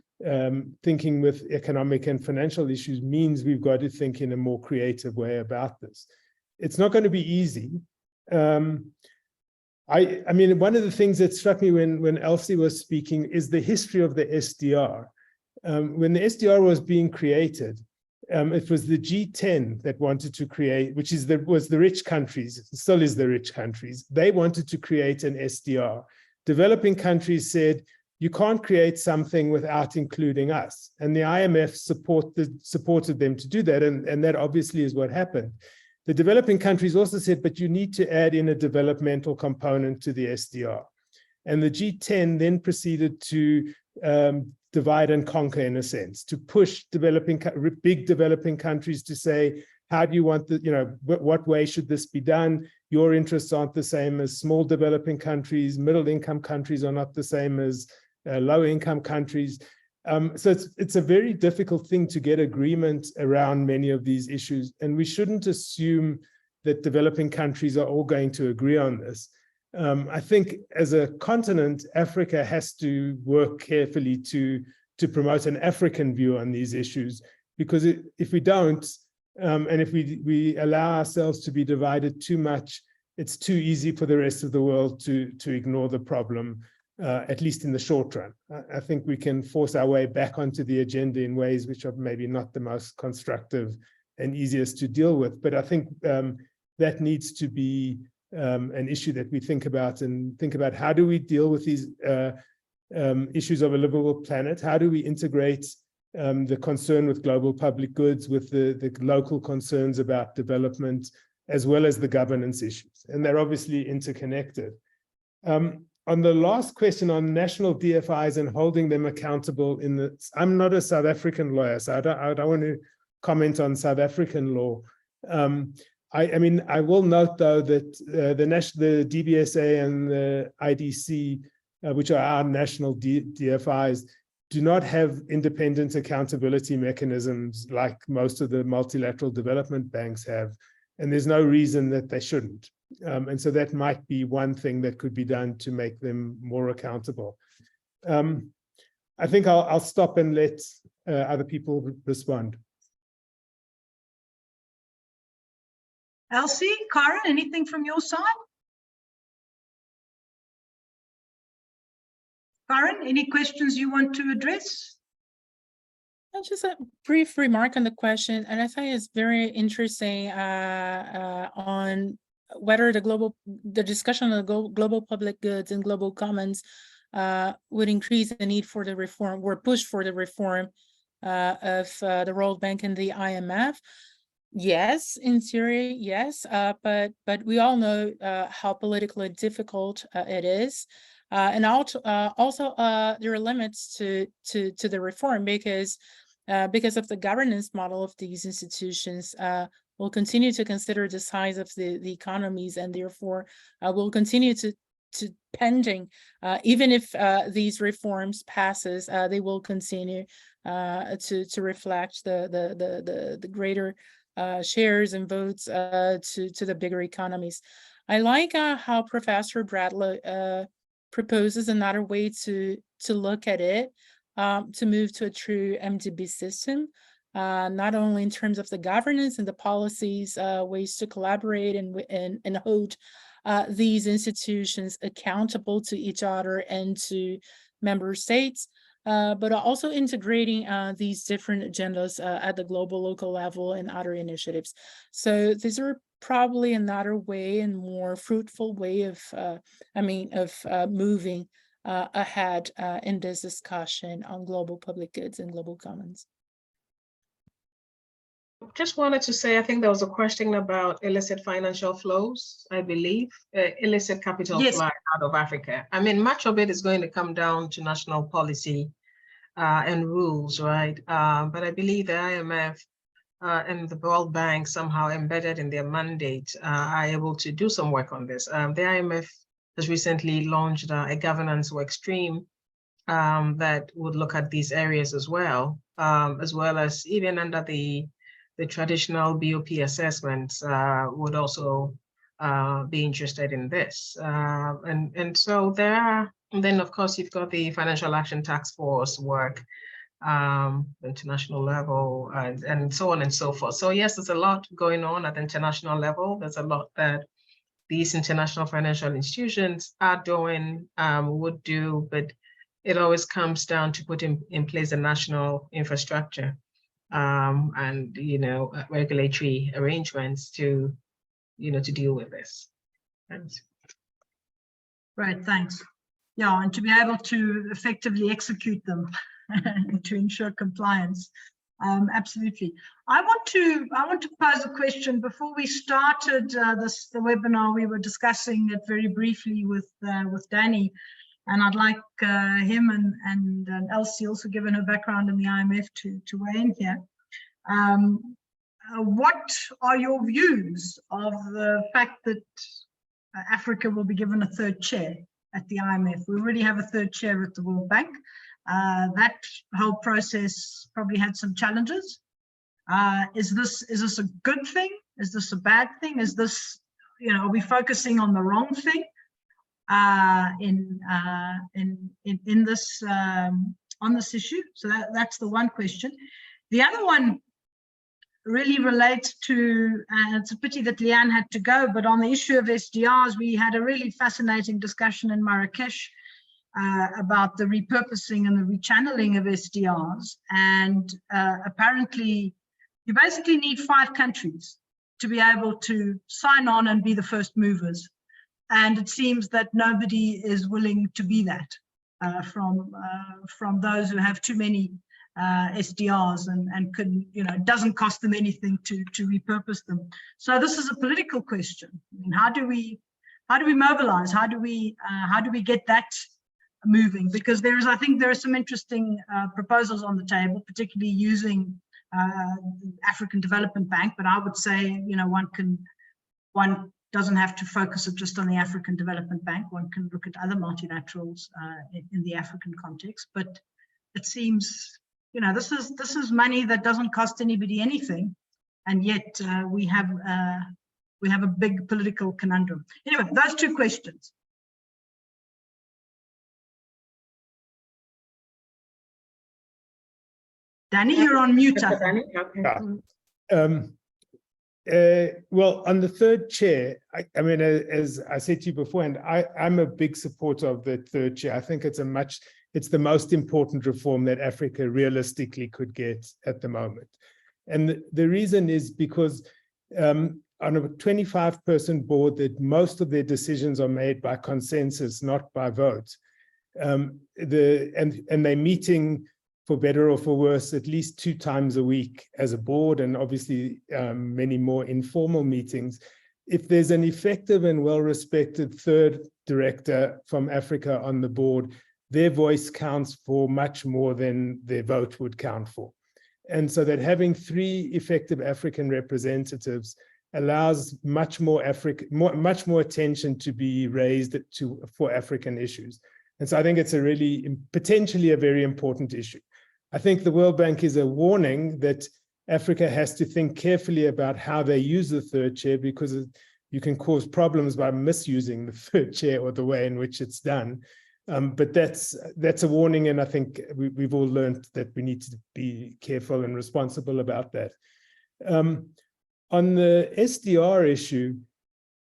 thinking with economic and financial issues means we've got to think in a more creative way about this. It's not going to be easy. I mean, one of the things that struck me when Elsie was speaking is the history of the SDR. When the SDR was being created, it was the G10 that wanted to create, which was the rich countries, still is the rich countries. They wanted to create an SDR. Developing countries said, you can't create something without including us. And the IMF supported them to do that. And that obviously is what happened. The developing countries also said, but you need to add in a developmental component to the SDR. And the G10 then proceeded to divide and conquer, in a sense, to push big developing countries to say, how do you want what way should this be done? Your interests aren't the same as small developing countries. Middle income countries are not the same as low income countries. So it's a very difficult thing to get agreement around many of these issues. And we shouldn't assume that developing countries are all going to agree on this. I think as a continent, Africa has to work carefully to to promote an African view on these issues, because if we don't, and if we allow ourselves to be divided too much, it's too easy for the rest of the world to ignore the problem, at least in the short run. I think we can force our way back onto the agenda in ways which are maybe not the most constructive and easiest to deal with. But I think that needs to be an issue that we think about, and think about how do we deal with these issues of a livable planet? How do we integrate the concern with global public goods with the local concerns about development, as well as the governance issues? And they're obviously interconnected. On the last question on national DFIs and holding them accountable I'm not a South African lawyer, so I don't want to comment on South African law. I mean, I will note though that the DBSA and the IDC, which are our national DFIs, do not have independent accountability mechanisms like most of the multilateral development banks have, and there's no reason that they shouldn't. And so that might be one thing that could be done to make them more accountable. I think I'll stop and let other people respond. Elsie, Karen, anything from your side? Karen, any questions you want to address? Just a brief remark on the question, and I think it's very interesting on whether the discussion of the global public goods and global commons would increase the need for the reform or push for the reform of the World Bank and the IMF. Yes, in theory, yes, but we all know how politically difficult it is. And also there are limits to the reform because of the governance model of these institutions. We'll continue to consider the size of the economies, and therefore will continue to pending, even if these reforms passes, they will continue to reflect the greater shares and votes to the bigger economies. I like how Professor Bradlow proposes another way to look at it, to move to a true MDB system, not only in terms of the governance and the policies, ways to collaborate and hold these institutions accountable to each other and to member states, but also integrating these different agendas at the global, local level and other initiatives. So these are probably another way and more fruitful way of moving ahead in this discussion on global public goods and global commons. Just wanted to say, I think there was a question about illicit financial flows, I believe, illicit capital flow out of Africa. I mean, much of it is going to come down to national policy and rules, right? But I believe the IMF and the World Bank, somehow embedded in their mandate, are able to do some work on this. The IMF has recently launched a governance work stream that would look at these areas as well as even under the traditional BOP assessments would also be interested in this. And so there are, and then of course you've got the Financial Action Task Force work, international level, and so on and so forth. So yes, there's a lot going on at the international level. There's a lot that these international financial institutions are doing, would do, but it always comes down to put in place a national infrastructure and regulatory arrangements to deal with this. Thanks. Right, thanks. Yeah, and to be able to effectively execute them to ensure compliance. Absolutely. I want to pose a question. Before we started the webinar, we were discussing it very briefly with Danny, and I'd like him and Elsie, also given her background in the IMF, to weigh in here. What are your views of the fact that Africa will be given a third chair at the IMF? We already have a third chair at the World Bank. That whole process probably had some challenges. Is this a good thing? Is this a bad thing? Is this, are we focusing on the wrong thing in this on this issue. So that's the one question. The other one really relates to, and it's a pity that Leanne had to go, but on the issue of SDRs, we had a really fascinating discussion in Marrakesh about the repurposing and the rechanneling of SDRs. And apparently, you basically need 5 countries to be able to sign on and be the first movers. And it seems that nobody is willing to be that from those who have too many SDRs and can, you know, it doesn't cost them anything to repurpose them. So this is a political question. I mean, how do we mobilize? How do we get that moving? Because I think there are some interesting proposals on the table, particularly using African Development Bank. But I would say, you know, one doesn't have to focus it just on the African Development Bank. One can look at other multilaterals in the African context. But it seems, you know, this is money that doesn't cost anybody anything, and yet we have a big political conundrum. Anyway, those 2 questions. Danny, you're on mute. I think. Well, on the third chair, I mean, as I said to you beforehand, I'm a big supporter of the third chair. I think it's the most important reform that Africa realistically could get at the moment. And the reason is because on a 25-person board, that most of their decisions are made by consensus, not by vote. And they're meeting, for better or for worse, at least 2 times a week as a board, and obviously many more informal meetings. If there's an effective and well-respected third director from Africa on the board, their voice counts for much more than their vote would count for. And so that having 3 effective African representatives allows much more attention to be raised for African issues. And so I think it's potentially a very important issue. I think the World Bank is a warning that Africa has to think carefully about how they use the third chair, because you can cause problems by misusing the third chair or the way in which it's done. But that's a warning, and I think we've all learned that we need to be careful and responsible about that. On the SDR issue,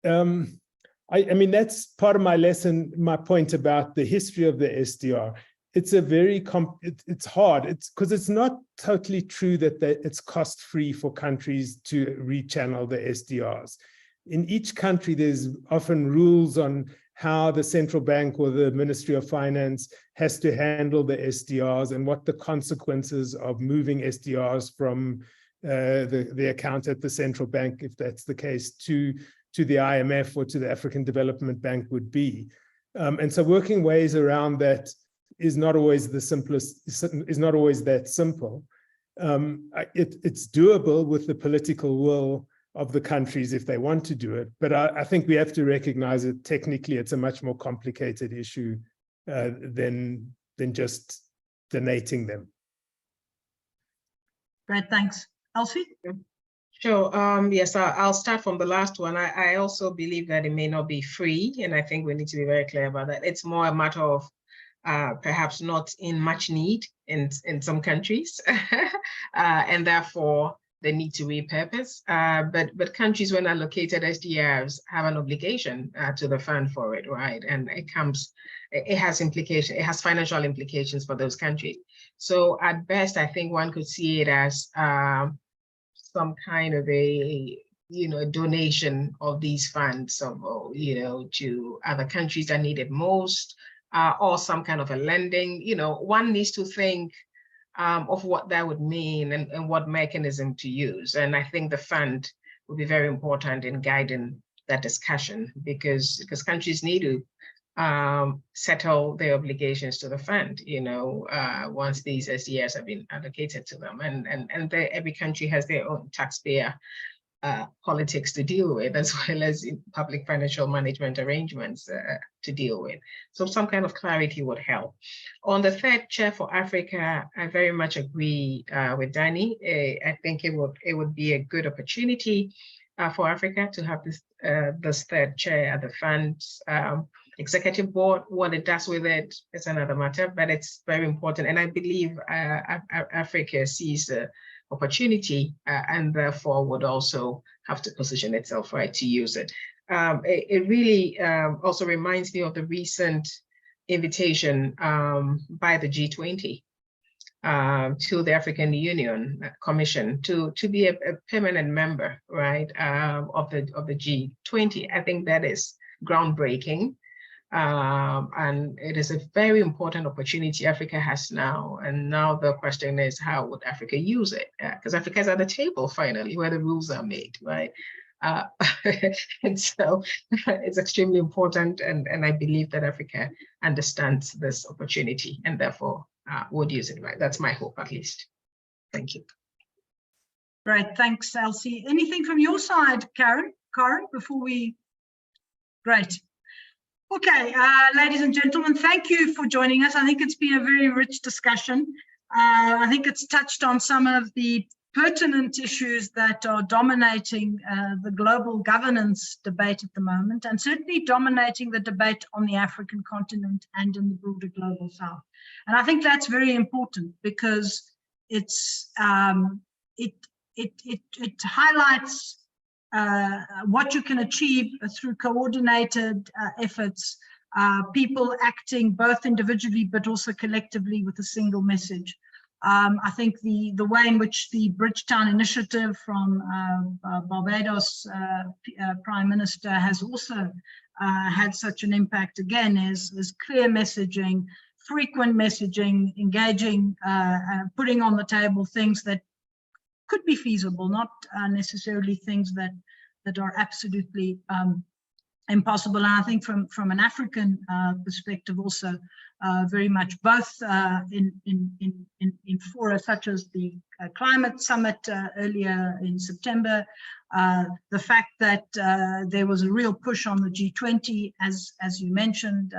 I mean, that's part of my lesson, my point about the history of the SDR. It's it's hard. It's because it's not totally true that it's cost-free for countries to rechannel the SDRs. In each country, there's often rules on how the central bank or the Ministry of Finance has to handle the SDRs and what the consequences of moving SDRs from the account at the central bank, if that's the case, to the IMF or to the African Development Bank would be. And so working ways around that is not always the simplest, is not always that simple. It's doable with the political will of the countries if they want to do it. But I think we have to recognize that technically it's a much more complicated issue than just donating them. Great, thanks. Elsie? Sure. Yes, I'll start from the last one. I also believe that it may not be free, and I think we need to be very clear about that. It's more a matter of perhaps not in much need in some countries, and therefore they need to repurpose. But countries, when allocated SDRs, have an obligation to the fund for it, right? And it has implications. It has financial implications for those countries. So at best, I think one could see it as some kind of a donation of these funds, to other countries that need it most, or some kind of a lending. One needs to think of what that would mean and what mechanism to use. And I think the fund will be very important in guiding that discussion, because countries need to settle their obligations to the fund, once these SDRs have been allocated to them. And every country has their own taxpayer politics to deal with, as well as public financial management arrangements to deal with. So some kind of clarity would help. On the third chair for Africa, I very much agree with Danny. I think it would be a good opportunity for Africa to have this third chair at the fund. executive board. What it does with it is another matter, but it's very important. And I believe Africa sees the opportunity and therefore would also have to position itself right to use it. It really also reminds me of the recent invitation by the G20 to the African Union Commission to be a permanent member, right, of the G20. I think that is groundbreaking, and it is a very important opportunity Africa has now. And now the question is, how would Africa use it? Because Africa is at the table finally, where the rules are made, right? And so it's extremely important, and I believe that Africa understands this opportunity and therefore would use it, right? That's my hope, at least. Thank you. Great, thanks, Elsie. Anything from your side, Karen, before we? Great. Okay, ladies and gentlemen, thank you for joining us. I think it's been a very rich discussion. I think it's touched on some of the pertinent issues that are dominating the global governance debate at the moment, and certainly dominating the debate on the African continent and in the broader global south. And I think that's very important, because it's it highlights what you can achieve through coordinated efforts, people acting both individually but also collectively with a single message. I think the way in which the Bridgetown Initiative from Barbados Prime Minister has also had such an impact, again, is clear messaging, frequent messaging, engaging, putting on the table things that could be feasible, not necessarily things that are absolutely impossible. And I think from an African perspective also, very much both in fora such as the climate summit earlier in September, the fact that there was a real push on the G20, as you mentioned,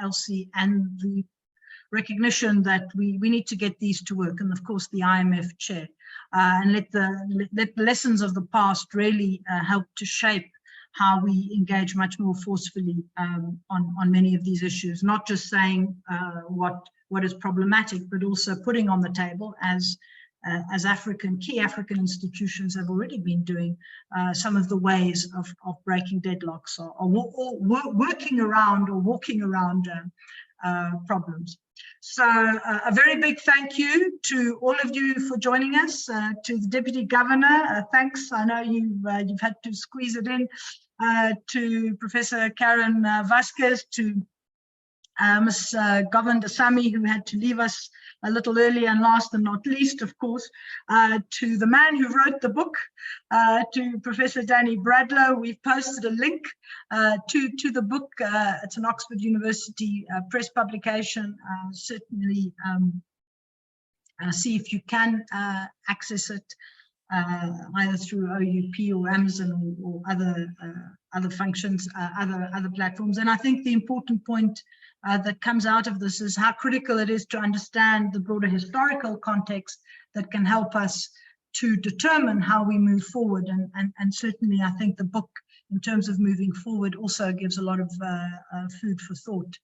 Elsie, and the recognition that we need to get these to work, and of course the IMF chair, and let the lessons of the past really help to shape how we engage much more forcefully on many of these issues, not just saying what is problematic, but also putting on the table, as key African institutions have already been doing, some of the ways of breaking deadlocks or working around or walking around problems. So a very big thank you to all of you for joining us, to the Deputy Governor, thanks, I know you've had to squeeze it in, to Professor Karen Vasquez, to Ms. Govindasamy, who had to leave us a little earlier, and last and not least, of course, to the man who wrote the book, to Professor Danny Bradlow. We've posted a link to the book. It's an Oxford University press publication. Certainly see if you can access it, either through OUP or Amazon or other functions, other platforms. And I think the important point that comes out of this is how critical it is to understand the broader historical context that can help us to determine how we move forward. And certainly I think the book, in terms of moving forward, also gives a lot of food for thought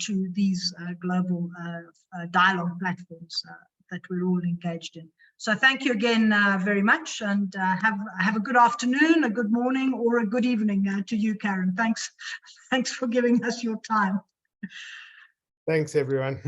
to these global dialogue platforms that we're all engaged in. So thank you again very much, and have a good afternoon, a good morning, or a good evening to you, Karen. Thanks for giving us your time. Thanks, everyone.